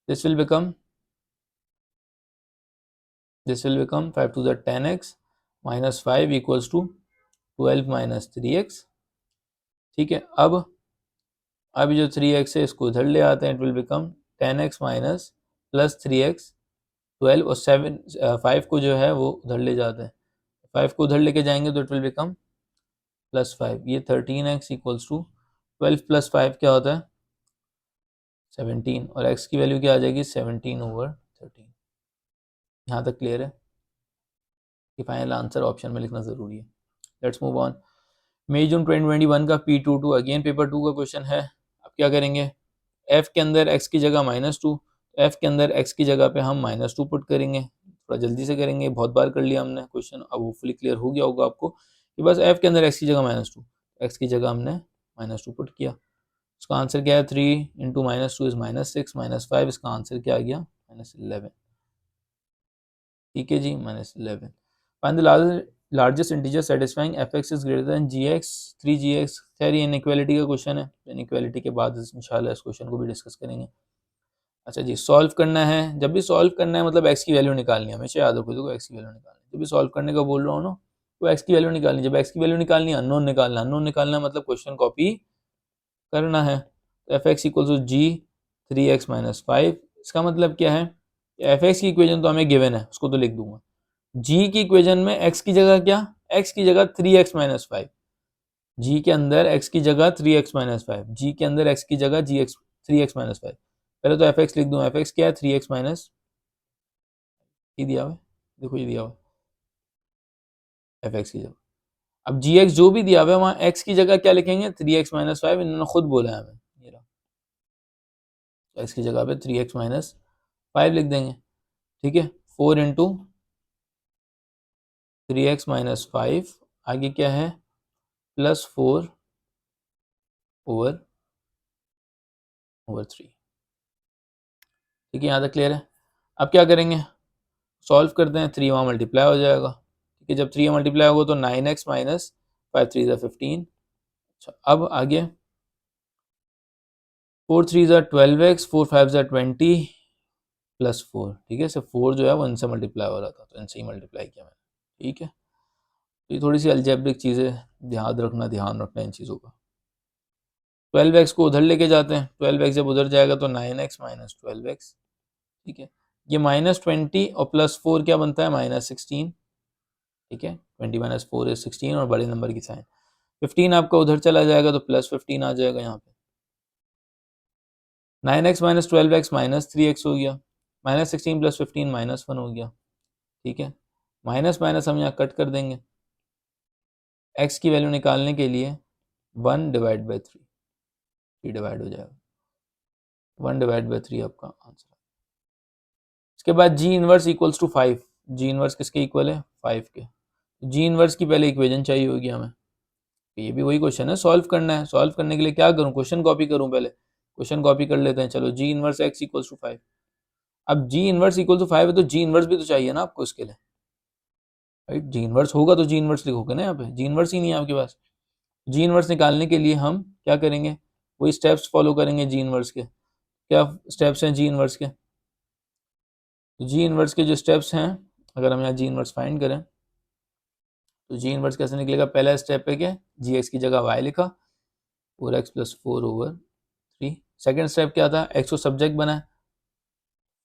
this will become 5 to the 10x - 5 equals to 12 - 3x। ठीक है, अब जो 3x है इसको इधर ले आते हैं, it will become 10x minus plus 3x, 12 और 7 5 को जो है वो उधर ले जाते हैं, 5 को उधर लेके जाएंगे तो इट विल बिकम +5। ये 13x इक्वल्स टू 12 प्लस 5 क्या होता है 17, और x की वैल्यू क्या आ जाएगी 17/13। यहाँ तक क्लियर है कि फाइनल आंसर ऑप्शन में लिखना ज़रूरी है। Let's move on. मई जून 2021 का P22 अगेन पेपर 2 का क्वेश्चन है। अब क्या करेंगे, f के अंदर x की जगह -2, f के अंदर x की जगह पे हम -2 पुट करेंगे। थोड़ा जल्दी से करेंगे, बहुत बार कर लिया हमने क्वेश्चन, अब होपफुली क्लियर हो गया होगा आपको कि बस f के अंदर x की जगह -2, x की जगह हमने -2 पुट किया। इसका आंसर क्या है 3 इंटू -2 इज -6, -5, इसका आंसर क्या आ गया -11। ठीक है जी, -11। Find the largest integer satisfying fx is greater than gx 3gx। खैर ये इनइक्वालिटी का क्वेश्चन है, इनइक्वालिटी के बाद इंशाल्लाह इस क्वेश्चन को भी डिस्कस करेंगे। अच्छा जी, सॉल्व करना है। जब भी सॉल्व करना है मतलब x की वैल्यू निकालनी है, हमेशा याद रखो देखो x की वैल्यू निकालनी है। जब भी सॉल्व करने का बोल रहा हूँ ना तो x की वैल्यू निकालनी है। जब x की वैल्यू निकालनी है अननोन निकालना, अननोन निकालना मतलब क्वेश्चन कॉपी करना है। तो f x equal to g 3x-5, इसका मतलब क्या है, एफ एक्स की इक्वेशन तो हमें गिवन है, उसको तो लिख दूंगा। जी की इक्वेशन में x की जगह क्या, x की जगह 3x-5, जी के अंदर x की जगह 3x-5, जी के अंदर x की जगह जी एक्स 3x-5। पहले तो एफ एक्स लिख दूँ, एफ एक्स क्या है 3x माइनस, ये दिया हुआ है, देखो ये दिया हुआ है एफ एक्स की जगह। अब जी एक्स जो भी दिया हुआ है वहाँ x की जगह क्या लिखेंगे 3x-5, इन्होंने खुद बोला है हमें, ये रहा x की जगह पे 3x-5 लिख देंगे। ठीक है, 4 इंटू 3x-5, आगे क्या है +4/3। ठीक है, यहाँ तक क्लियर है। अब क्या करेंगे, सॉल्व करते हैं, 3 वहाँ मल्टीप्लाई हो जाएगा। ठीक है, जब 3 मल्टीप्लाई होगा तो 9x माइनस 5 3 15। अच्छा, अब आगे 4 3 12x 4 5 20 +4। ठीक है, सिर्फ 4 जो है वो इनसे मल्टीप्लाई हो रहा था तो इनसे ही मल्टीप्लाई किया मैंने। ठीक है, तो ये थोड़ी सी अलजेब्रिक चीज़ें ध्यान रखना इन चीज़ों का। 12x को उधर लेके जाते हैं, 12x जब उधर जाएगा तो 9x माइनस 12x। ठीक है, ये -20 और +4 क्या बनता है -16। ठीक है, 20 माइनस 4 इज 16 और बड़े नंबर की साइन 15 आपका उधर चला जाएगा तो +15 आ जाएगा यहाँ पे। 9x माइनस 12x -3x हो गया, -16 + 15 -1 हो गया। ठीक है, माइनस माइनस हम यहाँ कट कर देंगे, x की वैल्यू निकालने के लिए 1/3, 3 डिवाइड हो जाएगा, 1/3 आपका आंसर। इसके बाद g inverse equals to 5, g inverse किसके इक्वल है 5 के। जी इनवर्स की पहले इक्वेशन चाहिए होगी हमें, तो ये भी वही क्वेश्चन है, सॉल्व करना है। सॉल्व करने के लिए क्या करूं, क्वेश्चन कॉपी करूं, पहले क्वेश्चन कॉपी कर लेते हैं। चलो, g inverse x equals to 5। अब जी इनवर्स इक्वल टू 5 है तो जी इनवर्स भी तो चाहिए ना आपको इसके लिए, राइट। जी इनवर्स होगा तो जी इनवर्स लिखोगे ना, यहाँ पे जी इनवर्स ही नहीं है आपके पास। जी इनवर्स निकालने के लिए हम क्या करेंगे, वही स्टेप्स फॉलो करेंगे जी इनवर्स के। क्या स्टेप्स हैं जी इनवर्स के, तो जी इनवर्स के जो स्टेप्स हैं, अगर हम यहाँ जी इनवर्स फाइंड करें तो जी इनवर्स कैसे निकलेगा, पहला स्टेप है क्या, जी एक्स की जगह वाई लिखा, 4x + 4/3। सेकेंड स्टेप क्या था, एक्स को सब्जेक्ट बनाए,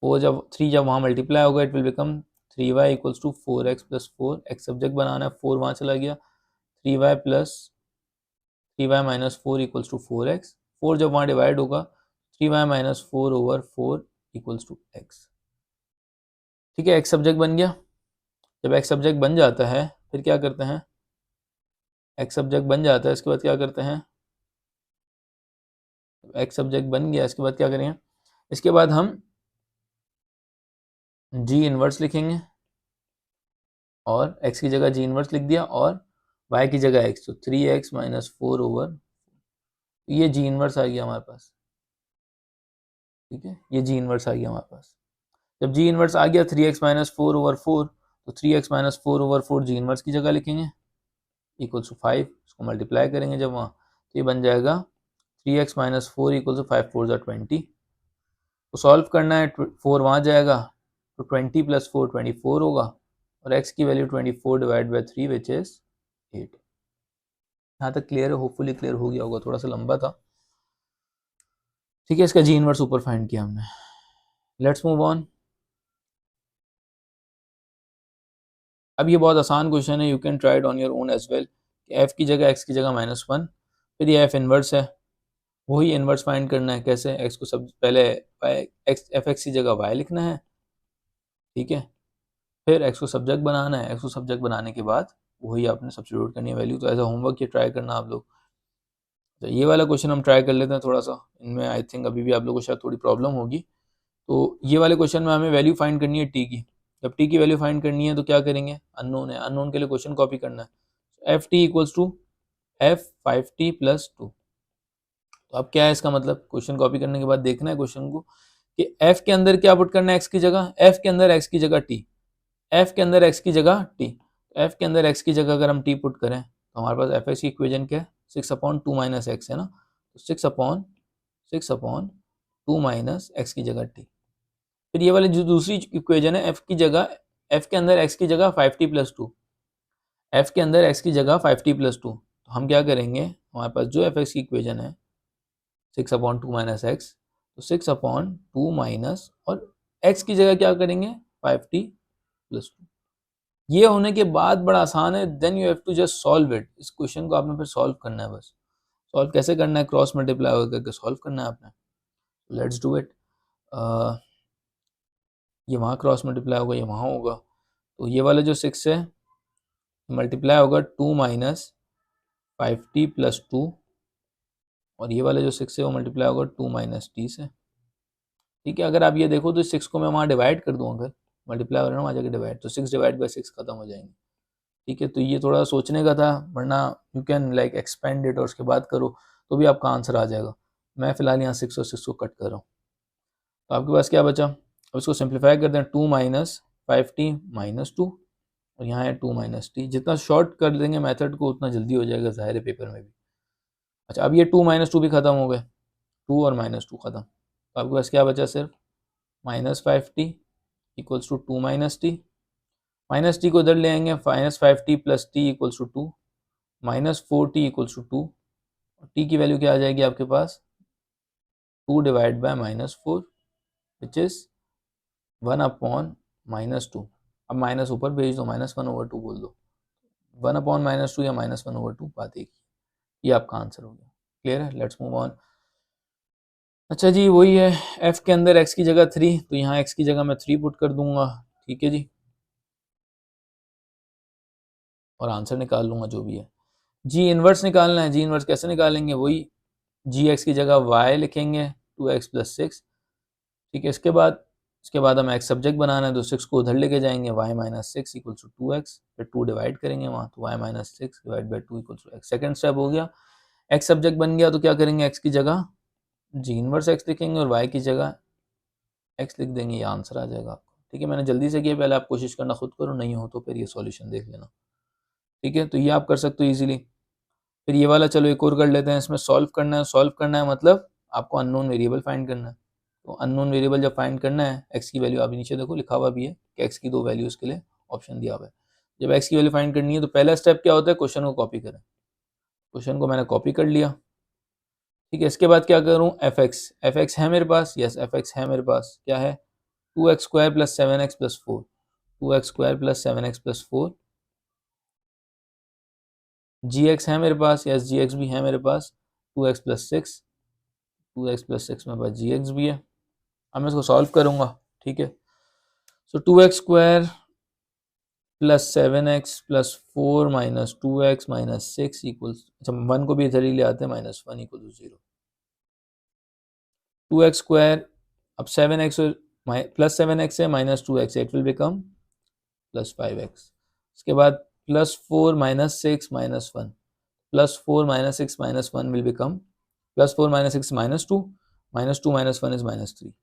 3 जब वहाँ मल्टीप्लाई होगा it will become 3y equals to 4x + 4, x subject बनाना है, 4 वहाँ चला गया, 3y - 4 इक्वल्स टू 4x, 4 जब वहाँ डिवाइड होगा 3y - 4/4 इक्वल्स टू x। ठीक है, एक्स सब्जेक्ट बन गया। जब एक्स सब्जेक्ट बन जाता है फिर क्या करते हैं, एक्स सब्जेक्ट बन जाता है इसके बाद क्या करते हैं, एक्स सब्जेक्ट बन गया इसके बाद क्या करेंगे, इसके बाद हम जी इनवर्स लिखेंगे और x की जगह जी इनवर्स लिख दिया और y की जगह x, तो 3x - 4/, ये जी इनवर्स आ गया हमारे पास। ठीक है, ये जी इनवर्स आ गया हमारे पास। जब जी इनवर्स आ गया 3x - 4/4, तो 3x - 4/4 जी इनवर्स की जगह लिखेंगे इक्वल्स टू 5, इसको मल्टीप्लाई करेंगे जब वहाँ तो ये बन जाएगा 3x - 4 इक्वल्स टू 5 4 20। तो सॉल्व करना है, 4 वहाँ जाएगा तो 20 + 4 24 होगा और x की वैल्यू 24/3 विच इज 8। यहाँ तक क्लियर है, होपफुली क्लियर हो गया होगा, थोड़ा सा लंबा था। ठीक है, इसका जी इनवर्स ऊपर फाइंड किया हमने। Let's move on. अब ये बहुत आसान क्वेश्चन है, you can try it on your own as well. F की जगह एक्स की जगह -1, फिर ये एफ इनवर्स है, वही इन्वर्स फाइंड करना है। कैसे? एक्स को सब पहले एक्स एफ एक्स की जगह वाई लिखना है, ठीक है, फिर एक्स को सब्जेक्ट बनाना है। एक्स को सब्जेक्ट बनाने के बाद वही आपने सब्स्टिट्यूट करनी है वैल्यू। तो ऐसा होमवर्क ये ट्राई करना आप लोग। तो ये वाला क्वेश्चन हम ट्राई कर लेते हैं थोड़ा सा। इनमें आई थिंक अभी भी आप लोगों को शायद थोड़ी प्रॉब्लम होगी। तो ये वाले क्वेश्चन में हमें वैल्यू फाइंड करनी है टी की। जब टी की वैल्यू फाइंड करनी है तो क्या करेंगे? अननोन है, अननोन के लिए क्वेश्चन कॉपी करना है। F t equals to f 5t plus 2। तो अब क्या है इसका मतलब? क्वेश्चन कॉपी करने के बाद देखना है क्वेश्चन को कि एफ के अंदर क्या पुट करना है एक्स की जगह। एफ के अंदर एक्स की जगह टी, एफ के अंदर एक्स की जगह टी। एफ के अंदर एक्स की जगह अगर हम टी पुट करें तो हमारे पास एफ एक्स की इक्वेशन क्या है? 6/2 माइनस एक्स है ना। तो 6/2 माइनस एक्स की जगह टी। फिर ये वाली जो दूसरी इक्वेशन है, एफ की जगह, एफ के अंदर एक्स की जगह 5t प्लस 2, एफ के अंदर एक्स की जगह 5t प्लस 2। तो हम क्या करेंगे? हमारे पास जो एफ एक्स की इक्वेशन है 6/2 माइनस एक्स, तो 6/2 माइनस और एक्स की जगह क्या करेंगे? 5t plus 2। ये होने के बाद बड़ा आसान है। Then you have to just solve it. इस क्वेश्चन को आपने फिर सॉल्व करना है बस। सॉल्व कैसे करना है? क्रॉस मल्टीप्लाई करके सॉल्व करना है आपने। Let's do it. ये वहाँ क्रॉस मल्टीप्लाई होगा, ये वहाँ होगा। तो ये वाला जो 6 है मल्टीप्लाई होगा 2 माइनस 5t प्लस 2, और ये वाला जो 6 है वो मल्टीप्लाई होगा 2 माइनस टी से। ठीक है, अगर आप ये देखो तो 6 को मैं वहाँ डिवाइड कर दूँ, अगर मल्टीप्लाई हो रहा है ना वहाँ जाके डिवाइड, तो 6 डिवाइड बाई 6 खत्म हो जाएंगे। ठीक है, तो ये थोड़ा सोचने का था, वरना you can like expand it और उसके बाद करो तो भी आपका आंसर आ जाएगा। मैं फिलहाल यहाँ 6 और 6 को कट कर रहा हूँ। तो आपके पास क्या बचा? अब इसको सिंप्लीफाई करते हैं। 2 माइनस 5t माइनस 2, और यहाँ है 2 माइनस टी। जितना शॉर्ट कर देंगे मेथड को उतना जल्दी हो जाएगा ज़ाहिर है पेपर में भी। अच्छा, अब ये 2 माइनस 2 भी खत्म हो गए, 2 और माइनस 2 खत्म। तो आपके पास क्या बचा? सिर्फ minus 5t equals to 2 minus t. Minus t को इधर ले आएंगे, minus 5t plus t equals to 2, minus 4t equals to 2। T की वैल्यू क्या आ जाएगी आपके पास? 2 divide by minus 4 which is 1/-2। अब माइनस ऊपर भेज दो, -1/2 बोल दो। 1/-2 या -1/2 बात एक ही। ये आपका आंसर हो गया। क्लियर है? Let's move on. अच्छा जी, वही है, एफ के अंदर एक्स की जगह 3, तो यहाँ एक्स की जगह मैं 3 पुट कर दूंगा। ठीक है जी, और आंसर निकाल लूंगा जो भी है। जी इनवर्स निकालना है। जी इनवर्स कैसे निकालेंगे? वही जी एक्स की जगह वाई लिखेंगे 2x प्लस 6। ठीक है, इसके बाद हमें एक्स सब्जेक्ट बनाना है, तो 6 को उधर लेके जाएंगे, y minus 6 equals to 2x, फिर 2 डिवाइड करेंगे वहाँ, तो y minus 6 divide by 2 equals to x। Second step हो गया, एक्स सब्जेक्ट बन गया, तो क्या करेंगे? एक्स की जगह जी इनवर्स एक्स लिखेंगे और y की जगह एक्स लिख देंगे, ये आंसर आ जाएगा आपको। ठीक है, मैंने जल्दी से किया, पहले आप कोशिश करना खुद करो, नहीं हो तो फिर ये सॉल्यूशन देख लेना। ठीक है, तो ये आप कर सकते हो इजीली। फिर ये वाला चलो एक और कर लेते हैं। इसमें सॉल्व करना है। सॉल्व करना है मतलब आपको अननोन वेरिएबल फाइंड करना है। तो अननोन वेरिएबल जब फाइंड करना है, एक्स की वैल्यू अभी नीचे देखो लिखा हुआ भी है कि एक्स की 2 वैल्यूज के लिए ऑप्शन दिया हुआ है। जब एक्स की वैल्यू फाइंड करनी है तो पहला स्टेप क्या होता है? क्वेश्चन को कॉपी करें। क्वेश्चन को मैंने कॉपी कर लिया। ठीक है, इसके बाद क्या करूँ? एफ एक्स है मेरे पास, यस एफ एक्स है मेरे पास। क्या है? 2x² plus 7x plus 4, 2x² plus 7x plus 4। जी एक्स है मेरे पास, यस जी एक्स भी है मेरे पास। 2x प्लस 6, 2x प्लस 6 मेरे पास जी एक्स भी है। अब मैं इसको सॉल्व करूंगा। ठीक है, सो 2x² plus 7x plus 4 minus 2x minus 6 equals, अच्छा 1 को भी इधर ही ले आते हैं, -1 इक्वल टू 0। 2x², अब 7x प्लस 7x है minus 2x, it will become plus 5x। इसके बाद plus 4 minus 6 minus 1, plus 4 minus 6 minus 1 will become plus 4 minus 6 -2, -2 minus 1 is -3।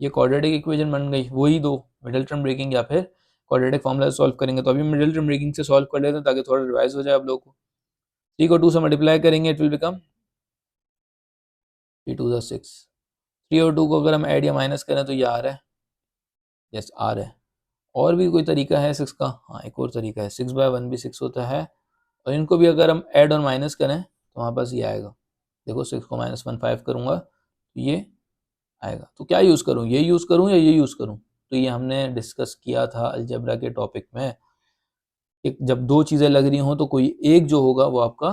ये क्वाड्रेटिक इक्वेशन बन गई। वही दो मिडिल टर्म ब्रेकिंग या फिर क्वाड्रेटिक फॉर्मूला सॉल्व करेंगे। तो अभी मिडिल टर्म ब्रेकिंग से सॉल्व कर लेते हैं ताकि थोड़ा रिवाइज हो जाए आप लोगों को। 3 को 2 से मल्टीप्लाई करेंगे, इट विल बिकम 3 2 6। 3 और 2 को अगर हम ऐड या माइनस करें तो ये आ रहा है, यस आ रहा है। और भी कोई तरीका है 6 का? हाँ, एक और तरीका है, 6/1 भी 6 होता है, और इनको भी अगर हम ऐड और माइनस करें तो हमारे पास ये आएगा। देखो 6 को -1 5 करूँगा तो ये आएगा। तो क्या यूज़ करूँ? ये यूज़ करूँ या ये यूज़ करूँ? तो ये हमने डिस्कस किया था अलजेब्रा के टॉपिक में, एक जब दो चीज़ें लग रही हों तो कोई एक जो होगा वो आपका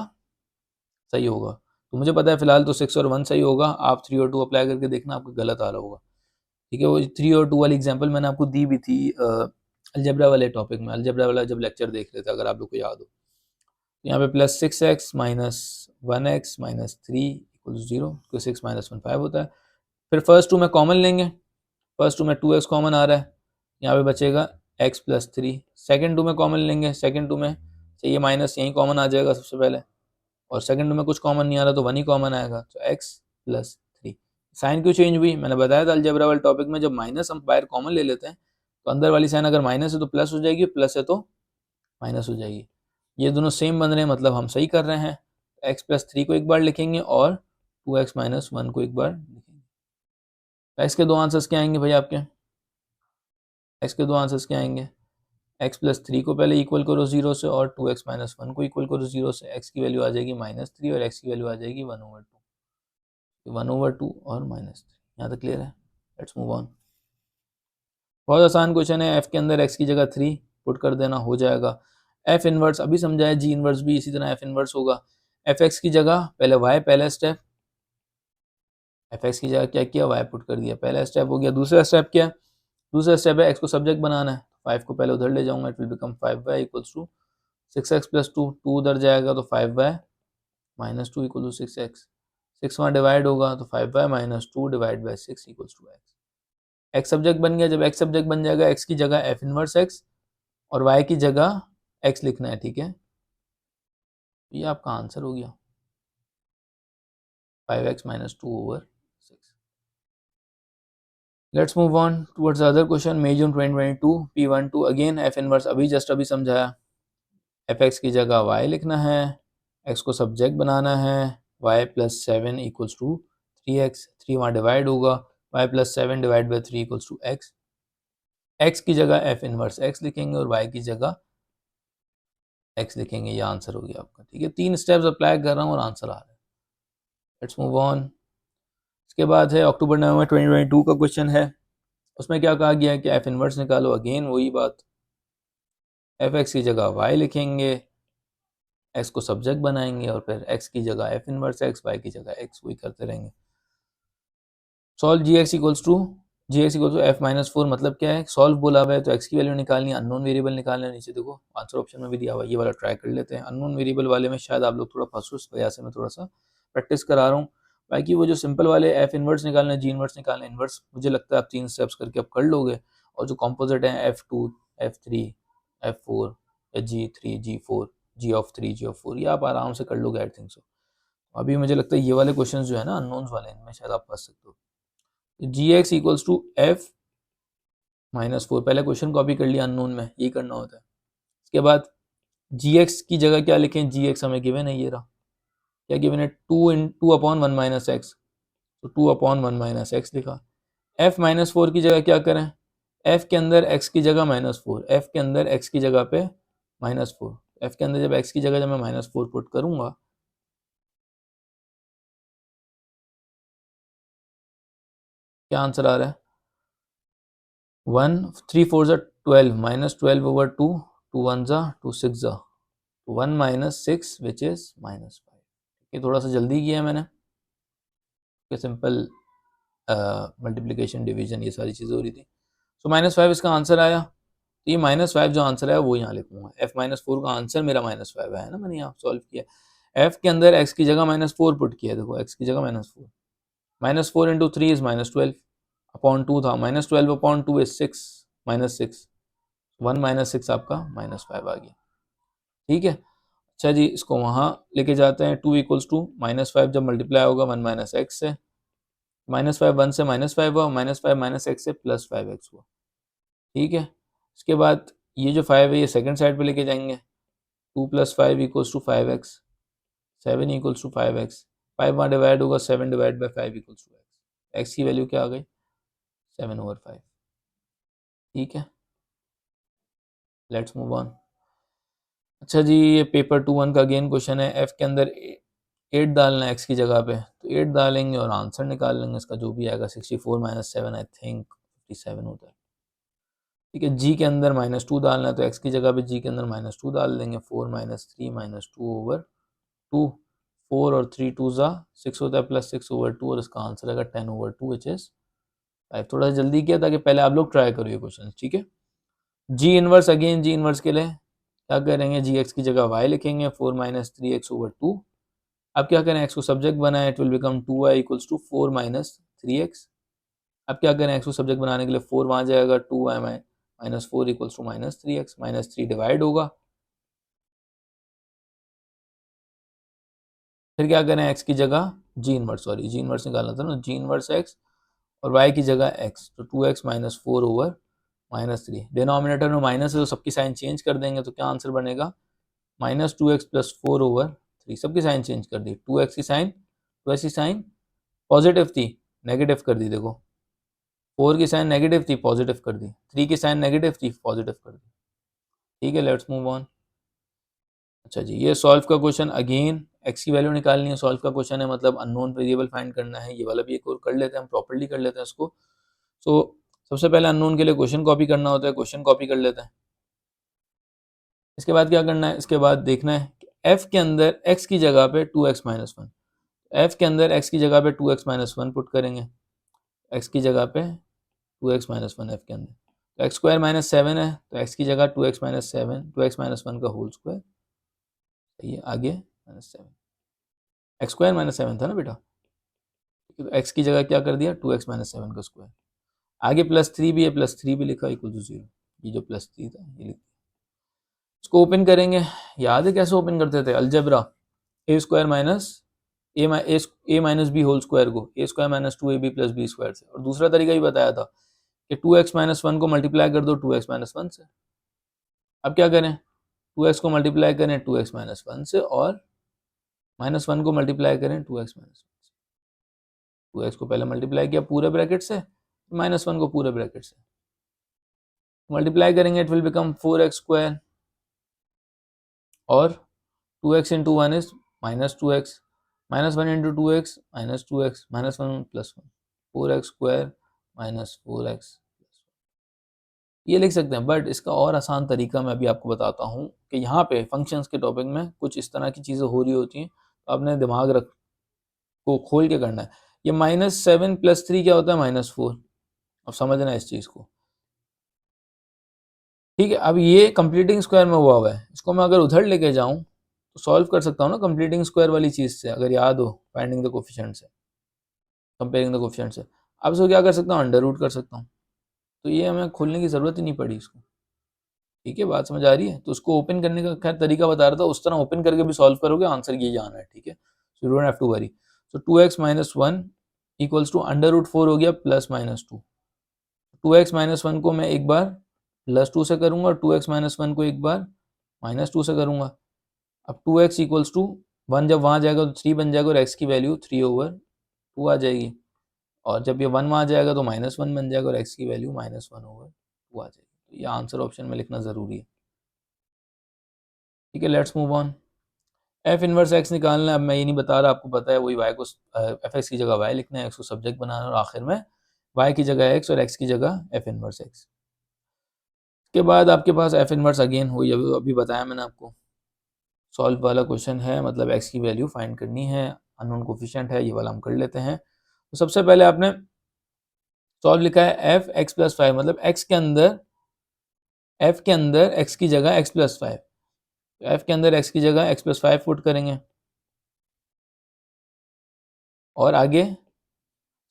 सही होगा। तो मुझे पता है फिलहाल तो 6 और 1 सही होगा, आप 3 और 2 अप्लाई करके देखना आपको गलत आ रहा होगा। ठीक है, वो 3 और 2 वाली एग्जांपल मैंने आपको दी भी थी अलजेब्रा वाले टॉपिक में, अलजेब्रा वाला जब लेक्चर देख रहे थे, अगर आप लोग को याद हो। यहाँ पे plus 6x minus 1x minus 3 equal 0, तो 6 माइनस 1 5 होता है। फिर फर्स्ट टू में कॉमन लेंगे, फर्स्ट टू में 2x कॉमन आ रहा है, यहाँ पे बचेगा x प्लस 3। सेकेंड टू में कॉमन लेंगे, सेकेंड टू में से ये माइनस यहीं कॉमन आ जाएगा सबसे पहले, और सेकंड में कुछ कॉमन नहीं आ रहा तो 1 ही कॉमन आएगा, तो x प्लस 3। साइन क्यों चेंज हुई, मैंने बताया था अलजेब्रा वाले टॉपिक में, जब माइनस हम बाहर कॉमन ले लेते हैं तो अंदर वाली साइन अगर माइनस है तो प्लस हो जाएगी, प्लस है तो माइनस हो जाएगी। ये दोनों सेम बन रहे हैं, मतलब हम सही कर रहे हैं। x प्लस 3 को एक बार लिखेंगे और 2x माइनस 1 को एक बार लिखेंगे। x के दो आंसर्स क्या आएंगे भाई आपके, x के दो आंसर्स क्या आएंगे, x प्लस 3 को पहले इक्वल करो 0 से, और 2x माइनस 1 को इक्वल करो 0 से। x की वैल्यू आ जाएगी माइनस 3 और x की वैल्यू आ जाएगी 1/2। 1/2 और -3, यहाँ तक क्लियर है। Let's move on. बहुत आसान क्वेश्चन है, f के अंदर x की जगह 3 पुट कर देना, हो जाएगा। f इनवर्स अभी समझा है, g इनवर्स भी इसी तरह f इनवर्स होगा। fx की जगह पहले y, पहला स्टेप, fx की जगह क्या किया, y पुट कर दिया, पहला स्टेप हो गया। दूसरा स्टेप क्या, दूसरा स्टेप है x को सब्जेक्ट बनाना है, 5 को पहले उधर ले जाऊंगा, it will become 5y equals to 6x plus 2, 2 उधर जाएगा तो 5y minus 2 equal to 6x, 6 वहाँ डिवाइड होगा तो 5y minus 2 divide by 6 equals to x। x subject बन गया, जब x सब्जेक्ट बन जाएगा x की जगह f इनवर्स x और y की जगह x लिखना है, ठीक है। ये आपका आंसर हो गया 5x minus 2/6। Let's move on towards other question. मई जून 2022 P12 अगेन f इनवर्स अभी समझाया, fx की जगह y लिखना है, x को सब्जेक्ट बनाना है, y plus 7 equals to 3x, 3 वहाँ डिवाइड होगा, y plus 7 divide by 3 equals to x। x की जगह f इनवर्स x लिखेंगे और y की जगह x लिखेंगे, ये आंसर हो गया आपका। ठीक है, 3 स्टेप्स अप्लाई कर रहा हूँ और आंसर आ रहा है। Let's move on. इसके बाद है अक्टूबर नवंबर 2022 का क्वेश्चन है, उसमें क्या कहा गया है कि f इनवर्स निकालो। अगेन वही बात, fx की जगह y लिखेंगे, x को सब्जेक्ट बनाएंगे और फिर x की जगह f इनवर्स x, y की जगह x, वही करते रहेंगे। Solve gx equals to f minus 4, मतलब क्या है, सॉल्व बोला हुआ है तो x की वैल्यू निकालनी है, अननोन वेरिएबल निकालना है। नीचे देखो आंसर ऑप्शन में भी दिया हुआ है, ये वाला ट्राई कर लेते हैं। अननोन वेरिएबल वाले में शायद आप लोग थोड़ा फंसो, इस वजह से मैं थोड़ा सा प्रैक्टिस करा रहा हूँ। बाकी वो जो सिंपल वाले f इनवर्स निकालना है, g इनवर्स निकालना है, इनवर्स मुझे लगता है आप 3 स्टेप्स करके आप कर लोगे। और जो कॉम्पोजिट है f2, f3, f4 या g3, g4, g of 3, g of 4, ये आप आराम से कर लोगे आई थिंक सो। अभी मुझे लगता है ये वाले क्वेश्चन जो है ना अननोन्स वाले, इनमें शायद आप फंस सकते हो। G x equals to f minus 4, पहले क्वेश्चन कॉपी कर लिया, अननोन में यही करना होता है। इसके बाद जी एक्स की जगह क्या लिखें, जी एक्स हमें गिवन है, ये रहा। क्या गिवन है, 2/1 माइनस एक्स, तो 2/1 माइनस एक्स लिखा। एफ माइनस 4 की जगह क्या करें, एफ के अंदर एक्स की जगह -4, एफ के अंदर एक्स की जगह पे -4, एफ के अंदर जब एक्स की जगह जब मैं -4 पुट करूंगा, क्या आंसर आ रहा है, 1 3 4 12 -12/2, 2 1 2 6 1 -6 विच इज -5। ये थोड़ा सा जल्दी किया है मैंने, सिंपल मल्टीप्लिकेशन डिवीजन ये सारी चीज़ें हो रही थी। सो -5 इसका आंसर आया, तो ये -5 जो आंसर है वो यहाँ लिखूंगा। f -4 का आंसर मेरा -5 है ना, मैंने यहाँ सॉल्व किया। f के अंदर x की जगह -4 पुट किया, देखो x की जगह -4, -4 इंटू 3 इज -12 अपॉन 2 था, -12 अपॉन 2 इज 6, -6, 1 -6 आपका -5 आ गया। ठीक है, अच्छा जी, इसको वहाँ लेके जाते हैं। 2 इक्वल्स टू -5 जब मल्टीप्लाई होगा 1 माइनस एक्स से, -5 1 से -5 हुआ, -5 माइनस एक्स से +5x हुआ। ठीक है, इसके बाद ये जो 5 है ये सेकंड साइड पे लेके जाएंगे, 2 + 5 equals to 5x, 7 equals to 5x, 5 वहाँ डिवाइड होगा, 7 divide by 5 equals to x, x की वैल्यू क्या आ गई, 7/5। ठीक है, लेट्स मूव ऑन। अच्छा जी, ये पेपर 2-1 का अगेन क्वेश्चन है, f के अंदर 8 डालना है x की जगह पे, तो 8 डालेंगे और आंसर निकाल लेंगे इसका जो भी आएगा। 64 माइनस 7 आई थिंक 57 होता है। ठीक है, g के अंदर -2 डालना है, तो x की जगह पे g के अंदर -2 डाल देंगे, 4 - 3 - 2/2, 4 और 3 2 ज़ा 6 होता है प्लस 6/2 और इसका आंसर आएगा 10/2 विच इज़ 5। थोड़ा सा जल्दी किया ताकि पहले आप लोग ट्राई करो ये क्वेश्चन, ठीक है। जी इनवर्स, अगेन जी इनवर्स के लिए क्या करेंगे, जी एक्स की जगह वाई लिखेंगे 4 माइनस 3x/2। अब क्या करें, एक्स को सब्जेक्ट बनाएं, it will become 2y equals to 4 minus 3x। अब क्या करें, एक्स को सब्जेक्ट बनाने के लिए 4 वहाँ जाएगा, 2y minus 4 equals to minus 3x, minus 3 divide होगा। फिर क्या करें, एक्स की जगह g inverse, sorry g inverse निकालना था ना, जी इनवर्स एक्स और वाई की जगह एक्स, तो 2x minus 4 over minus 3। Denominator में माइनस है तो सबकी साइन चेंज कर देंगे, तो क्या आंसर बनेगा, माइनस 2x प्लस 4/3। सबकी साइन चेंज कर दी, 2x की साइन पॉजिटिव थी, नेगेटिव कर दी, देखो 4 की साइन नेगेटिव थी, पॉजिटिव कर दी, 3 की साइन नेगेटिव थी, पॉजिटिव कर दी। ठीक है, लेट्स मूव ऑन। अच्छा जी, ये सॉल्व का क्वेश्चन, अगेन एक्स की वैल्यू निकालनी है, सॉल्व का क्वेश्चन है, मतलब अननोन वेरिएबल फाइंड करना है। ये वाला भी एक और कर लेते हैं, हम प्रॉपर्ली कर लेते हैं इसको। सो सबसे पहले अननोन के लिए क्वेश्चन कॉपी करना होता है, क्वेश्चन कॉपी कर लेते हैं। इसके बाद क्या करना है, इसके बाद देखना है कि एफ के अंदर एक्स की जगह पे 2x-1, एफ के अंदर एक्स की जगह पे 2x-1 पुट करेंगे, एक्स की जगह पे 2x-1 एफ के अंदर, तो एक्स स्क्वायर माइनस 7 है, तो एक्स की जगह 2x-7, 2x-1 का होल स्क्वायर, ये आगे माइनस 7, एक्स स्क्वायर माइनस 7 था ना बेटा, तो एक्स की जगह क्या कर दिया, 2x-7 का स्क्वायर, आगे प्लस 3 भी है, प्लस 3 भी लिखा इक्वल टू 0, ये जो प्लस 3 था ये लिख, इसको ओपन करेंगे। याद है कैसे ओपन करते थे, algebra, a square minus a minus b whole square को a square minus 2ab plus b square से, और दूसरा तरीका भी बताया था कि 2x-1 को मल्टीप्लाई कर दो 2x-1 से। अब क्या करें, 2x को मल्टीप्लाई करें 2x-1 से, और -1 को मल्टीप्लाई करें 2x-1 से। 2x को पहले मल्टीप्लाई किया पूरे ब्रैकेट से, -1 को पूरे ब्रैकेट से मल्टीप्लाई करेंगे, it will become 4x square, और 2x into 1 is -2x, -1 into 2x -2x, -1 plus 1, 4x square minus 4x, ये लिख सकते हैं। बट इसका और आसान तरीका मैं अभी आपको बताता हूँ कि यहाँ पे फंक्शंस के टॉपिक में कुछ इस तरह की चीज़ें हो रही होती हैं, तो आपने दिमाग रख को खोल के करना है। ये -7 प्लस 3 क्या होता है, -4। अब समझना है इस चीज़ को, ठीक है। अब ये कंप्लीटिंग स्क्वायर में हुआ है, इसको मैं अगर उधर लेके जाऊँ तो सॉल्व कर सकता हूँ ना कंप्लीटिंग स्क्वायर वाली चीज़ से, अगर याद हो फाइंडिंग द कोफिशिएंट से, कंपेयरिंग द कोफिशिएंट से। अब इसको क्या कर सकता हूँ, अंडर रूट कर सकता हूँ, तो ये हमें खोलने की ज़रूरत ही नहीं पड़ी इसको। ठीक है, बात समझ आ रही है। तो उसको ओपन करने का खैर तरीका बता रहा था, उस तरह ओपन करके भी सॉल्व करोगे, आंसर यही आना है। ठीक है, so you don't have to worry. So 2x-1 equals to under root 4 हो गया प्लस -2। 2x-1 को मैं एक बार +2 से करूंगा, और 2x-1 को एक बार -2 से करूंगा। अब 2x इक्वल्स टू 1 जब वहाँ जाएगा तो 3 बन जाएगा, और x की वैल्यू 3/2 आ जाएगी, और जब ये 1 वहाँ जाएगा तो -1 बन जाएगा, और x की वैल्यू -1/2 आ जाएगी। तो ये आंसर ऑप्शन में लिखना ज़रूरी है। ठीक है, let's move on. F inverse x निकालना है। अब मैं ये नहीं बता रहा, आपको पता है, वही वाई को एफ एक्स की जगह वाई लिखना है, एक्स को सब्जेक्ट बनाना है, और आखिर में वाई की जगह एक्स और एक्स की जगह एफ इनवर्स एक्स। के बाद आपके पास एफ इनवर्स अगेन हुई, अभी बताया मैंने आपको, सॉल्व वाला क्वेश्चन है, मतलब एक्स की वैल्यू फाइंड करनी है, अननोन कोफिशिएंट है, ये वाला हम कर लेते हैं। तो सबसे पहले आपने सॉल्व लिखा है एफ एक्स प्लस 5, मतलब एफ के अंदर एक्स की जगह एक्स प्लस 5, एफ के अंदर एक्स की जगह एक्स प्लस 5 पुट करेंगे, और आगे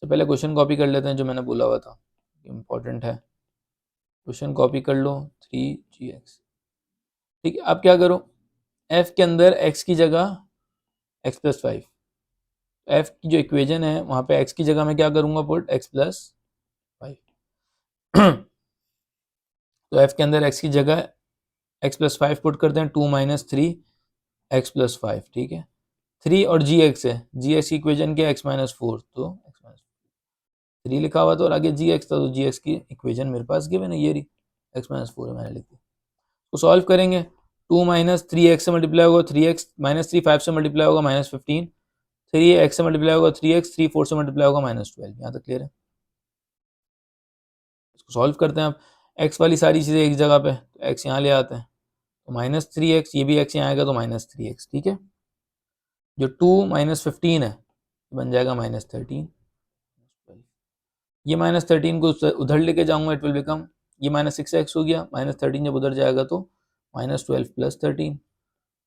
तो पहले क्वेश्चन कॉपी कर लेते हैं जो मैंने बोला हुआ था, इम्पोर्टेंट है। क्वेश्चन कॉपी कर लो 3gx। ठीक है, अब क्या करो, एफ के अंदर एक्स की जगह एक्स प्लस 5, एफ की जो इक्वेशन है वहां पे एक्स की जगह मैं क्या करूंगा, पुट एक्स प्लस 5। तो एफ के अंदर एक्स की जगह एक्स प्लस 5 पुट करते हैं, 2 - 3 एक्स प्लस 5। ठीक है, 3 और जी एक्स है, जी एक्स की इक्वेशन क्या है, x-4, तो x-3 लिखा हुआ था, और आगे जी एक्स था, तो जी एक्स की इक्वेशन मेरे पास गिवन है, ये रही x-4 है, मैंने लिख दी। तो सॉल्व करेंगे, 2 - 3x से मल्टीप्लाई होगा 3x, -3 5 से मल्टीप्लाई होगा -15, 3x से मल्टीप्लाई होगा 3x, 3 4 से मल्टीप्लाई होगा -12। यहाँ तक क्लियर है। इसको सॉल्व करते हैं। अब x वाली सारी चीज़ें एक जगह पे, तो x यहाँ ले आते हैं, तो -3x, ये भी x यहाँ आएगा तो -3x। ठीक है, जो 2 माइनस 15 है बन जाएगा माइनस 13। ये माइनस 13 को उधर लेके जाऊंगा, इट विल बिकम, ये माइनस 6x हो गया, माइनस 13 जब उधर जाएगा तो minus 12 plus 13,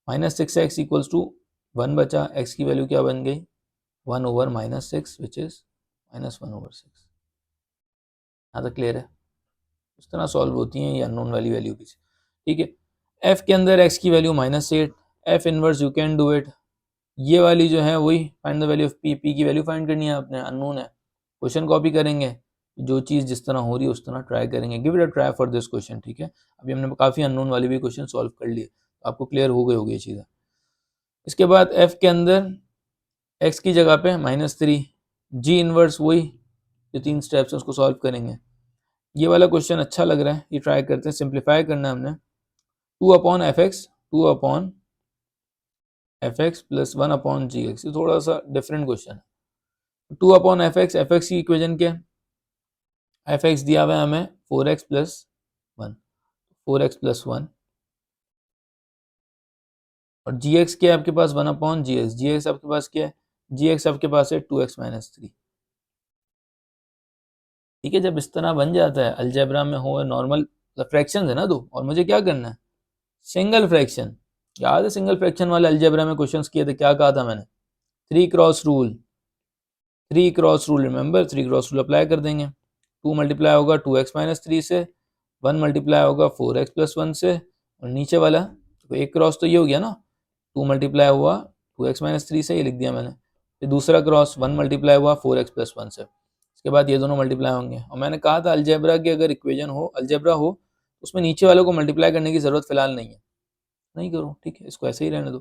minus 6x equals to 1 बचा, x की वैल्यू क्या बन गई 1 over minus 6 which is minus 1 over 6। यहाँ तक क्लियर है? इस तरह सॉल्व होती हैं ये अननोन वाली वैल्यू की। ठीक है, f के अंदर x की value minus 8, f inverse you can do it, ये वाली जो है वही find the value of p, p की वैल्यू फाइंड करनी है आपने, अननोन है। क्वेश्चन कॉपी करेंगे, जो चीज़ जिस तरह हो रही है उस तरह ट्राई करेंगे, give it a try for this question. ठीक है, अभी हमने काफ़ी अननोन वाली भी क्वेश्चन सॉल्व कर लिए, आपको क्लियर हो गई होगी ये चीज़ें। इसके बाद f के अंदर x की जगह पे -3, g इनवर्स वही जो 3 स्टेप्स हैं उसको सॉल्व करेंगे। ये वाला क्वेश्चन अच्छा लग रहा है, ये ट्राई करते हैं, सिंप्लीफाई करना है हमने। 2 upon f x, 2 upon f x plus 1 upon g x, ये थोड़ा सा डिफरेंट क्वेश्चन है। 2 अपॉन एफ एक्स की इक्वेशन क्या है, एफ एक्स दिया हुआ है हमें 4x प्लस 1, 4x प्लस 1, और जी एक्स क्या है आपके पास 1 upon g x, g x आपके पास क्या है, जी एक्स आपके पास है 2x माइनस 3। ठीक है, जब इस तरह बन जाता है अलजेब्रा में हो नॉर्मल फ्रैक्शन है ना दो, और मुझे क्या करना है सिंगल फ्रैक्शन। याद है सिंगल फ्रैक्शन वाले अलजेब्रा में क्वेश्चंस किए थे, क्या कहा था मैंने, 3 cross rule, 3 cross rule remember, 3 cross rule apply कर देंगे। 2 मल्टीप्लाई होगा 2x माइनस 3 से, 1 मल्टीप्लाई होगा 4x प्लस 1 से, और नीचे वाला तो एक क्रॉस तो ये हो गया ना, 2 मल्टीप्लाई हुआ 2x माइनस 3 से, ये लिख दिया मैंने। फिर दूसरा क्रॉस 1 मल्टीप्लाई हुआ 4x प्लस 1 से, इसके बाद ये दोनों मल्टीप्लाई होंगे। और मैंने कहा था अलजेब्रा की अगर इक्वेशन हो, अलजेब्रा हो, तो उसमें नीचे वालों को मल्टीप्लाई करने की जरूरत फिलहाल नहीं है, नहीं करो। ठीक है, इसको ऐसे ही रहने दो।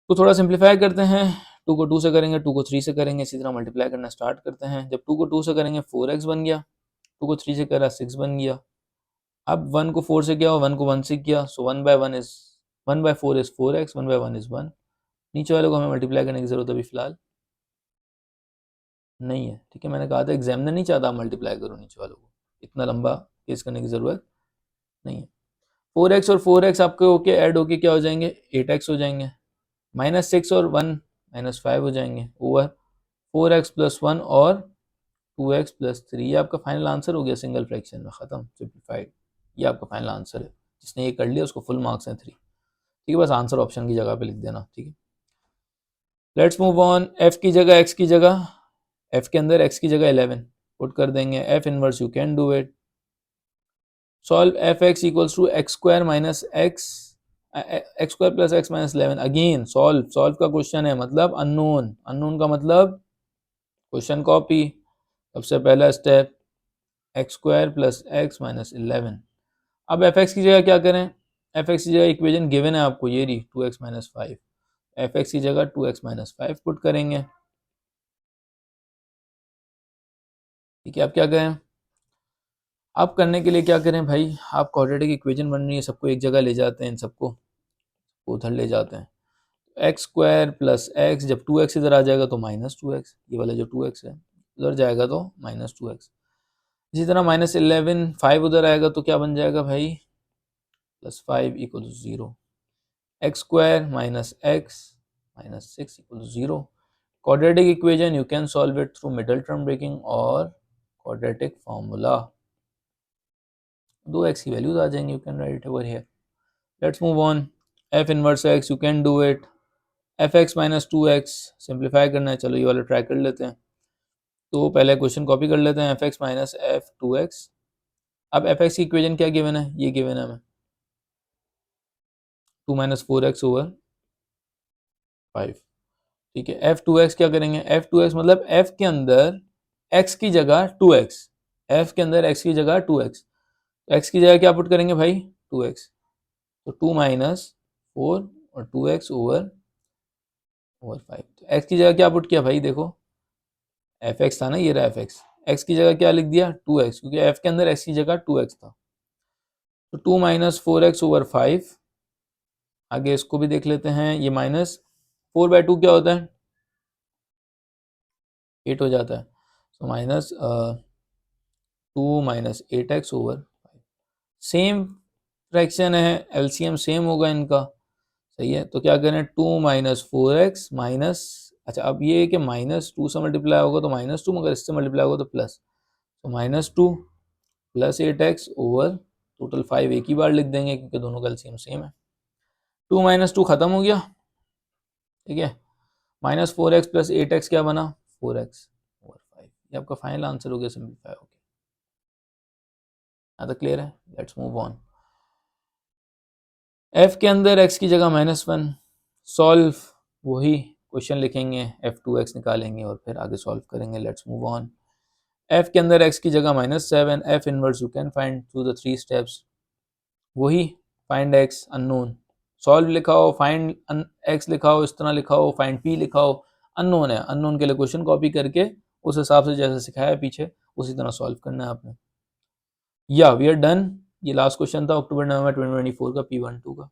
तो थोड़ा सिंप्लीफाई करते हैं, 2 को 2 से करेंगे, 2 को 3 से करेंगे, इसी तरह मल्टीप्लाई करना स्टार्ट करते हैं। जब 2 को 2 से करेंगे 4x बन गया, 2 को 3 से करा 6 बन गया। अब 1 को 4 से किया, 1 को 1 से किया, so 1 by 1 is 1 by 4 is 4x, 1 by 1 is 1। नीचे वाले को हमें मल्टीप्लाई करने की जरूरत अभी फिलहाल नहीं है। ठीक है, मैंने कहा था एग्जामिनर नहीं चाहता मल्टीप्लाई करो नीचे वालों को, इतना लंबा केस करने की जरूरत नहीं है। 4x और 4x आपके होके ऐड होके क्या हो जाएंगे 8x हो जाएंगे, -6 और 1 -5 हो जाएंगे, ओवर 4x प्लस 1 और 2x प्लस 3। ये आपका फाइनल आंसर हो गया सिंगल फ्रैक्शन में, ख़त्म, सिंप्लीफाइड। ये आपका फाइनल आंसर है, जिसने ये कर लिया उसको फुल मार्क्स हैं 3। ठीक है, बस आंसर ऑप्शन की जगह पे लिख देना। ठीक है, लेट्स मूव ऑन। एफ की जगह एक्स की जगह, एफ के अंदर एक्स की जगह 11 पुट कर देंगे, f inverse you can do it. Solve f x equals to x square minus x, x square plus x minus 11। Again solve, solve का क्वेश्चन है मतलब अननोन, अननोन का मतलब क्वेश्चन कॉपी। सबसे पहला step x square plus x minus 11। अब F x की जगह क्या करें, एफ एक्स की जगह इक्वेशन गिवन है आपको ये रही 2x माइनस 5, एफ एक्स की जगह 2x माइनस 5 पुट करेंगे। ठीक है, अब क्या करें, अब करने के लिए क्या करें भाई, आप क्वाड्रेटिक इक्वेशन बन रही है, सबको एक जगह ले जाते हैं, इन सबको उधर ले जाते हैं। एक्स स्क्वायर प्लस एक्स, जब 2x इधर आ जाएगा तो -2x, ये वाला जो 2x है उधर जाएगा तो -2x। इसी तरह -11 5 उधर आएगा तो क्या बन जाएगा भाई, +5 equal 0। X square minus x minus 6 equal 0। Quadratic equation you can solve it through middle term breaking और क्वाड्रेटिक फॉर्मूला। 2x की वैल्यूज आ जाएंगी, you can write over here. Let's move on. F inverse x you can do it, f x minus 2x simplify करना है, चलो ये वाला try कर लेते हैं। तो पहले क्वेश्चन कॉपी कर लेते हैं, F x minus F 2x। अब एफ एक्स की इक्वेशन क्या गिवन है, ये गिवन है हमें 2 माइनस 4x ओवर 5। ठीक है, एफ 2x क्या करेंगे, एफ 2x मतलब एफ के अंदर x की जगह 2x, एफ के अंदर x की जगह 2x, तो x की जगह क्या पुट करेंगे भाई 2x, तो 2 माइनस 4 और 2x ओवर 5। तो x की जगह क्या पुट किया भाई, देखो एफ एक्स था ना, ये रहा एफ एक्स, एक्स की जगह क्या लिख दिया 2x, क्योंकि f के अंदर x की जगह 2x था। तो 2 माइनस 4x ओवर 5। आगे इसको भी देख लेते हैं, ये -4/2 क्या होता है 8 हो जाता है, तो -2 minus 8x over 5। Same fraction है, एलसीएम सेम होगा इनका, सही है, तो क्या करें, 2 माइनस 4x माइनस, अच्छा अब ये है कि -2 से मल्टीप्लाई होगा तो -2, मगर इससे मल्टीप्लाई होगा तो प्लस, तो -2 प्लस 8x ओवर टोटल 5 एक ही बार लिख देंगे क्योंकि दोनों का एलसीएम सेम है। 2 माइनस 2 खत्म हो गया, ठीक है, -4x प्लस 8x क्या बना, 4x ओवर 5, ये आपका फाइनल आंसर हो गया, सिंपलीफाई हो गया। यहाँ तक क्लियर है, लेट्स मूव ऑन। f के अंदर x की जगह -1, सॉल्व, वही क्वेश्चन लिखेंगे, f2x निकालेंगे और फिर आगे सॉल्व करेंगे। Let's move on. f के अंदर x की जगह -7, f inverse you can find through the 3 steps, वही फाइंड x अननोन, सॉल्व लिखा हो, फाइंड x लिखा हो, इस तरह लिखा हो, फाइंड p लिखा हो, अननोन है, अननोन के लिए क्वेश्चन कॉपी करके उस हिसाब से जैसे सिखाया है पीछे उसी तरह सॉल्व करना है आपने। या वी आर डन, ये लास्ट क्वेश्चन था अक्टूबर नवंबर 2024 का P12 का।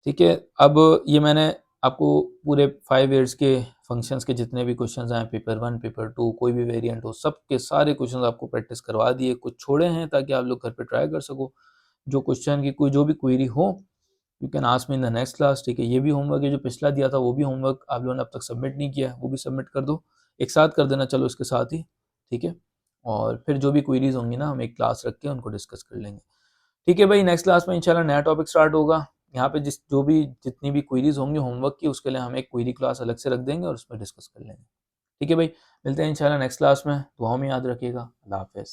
ठीक है, अब ये मैंने आपको पूरे 5 ईयर्स के फंक्शंस के जितने भी क्वेश्चंस आए, पेपर 1 पेपर 2 कोई भी वेरिएंट हो, सब के सारे क्वेश्चंस आपको प्रैक्टिस करवा दिए, कुछ छोड़े हैं ताकि आप लोग घर पे ट्राई कर सको। जो क्वेश्चन की कोई जो भी क्वेरी हो you can ask me in the next class. ठीक है, ये भी होमवर्क है जो पिछला दिया था, वो भी होमवर्क आप लोगों ने अब तक सबमिट नहीं किया, वो भी सबमिट कर दो, एक साथ कर देना चलो इसके साथ ही। ठीक है, और फिर जो भी क्वेरीज होंगी ना, हम एक क्लास रख के उनको डिस्कस कर लेंगे। ठीक है भाई, नेक्स्ट क्लास में इंशाल्लाह नया टॉपिक स्टार्ट होगा। यहाँ पे जितनी भी क्वेरीज होंगी होमवर्क की, उसके लिए हम एक क्वेरी क्लास अलग से रख देंगे और उसमें डिस्कस कर लेंगे। ठीक है भाई, मिलते हैं इंशाल्लाह नेक्स्ट क्लास में, दुआओं में याद रखिएगा। अल्लाह हाफिज़।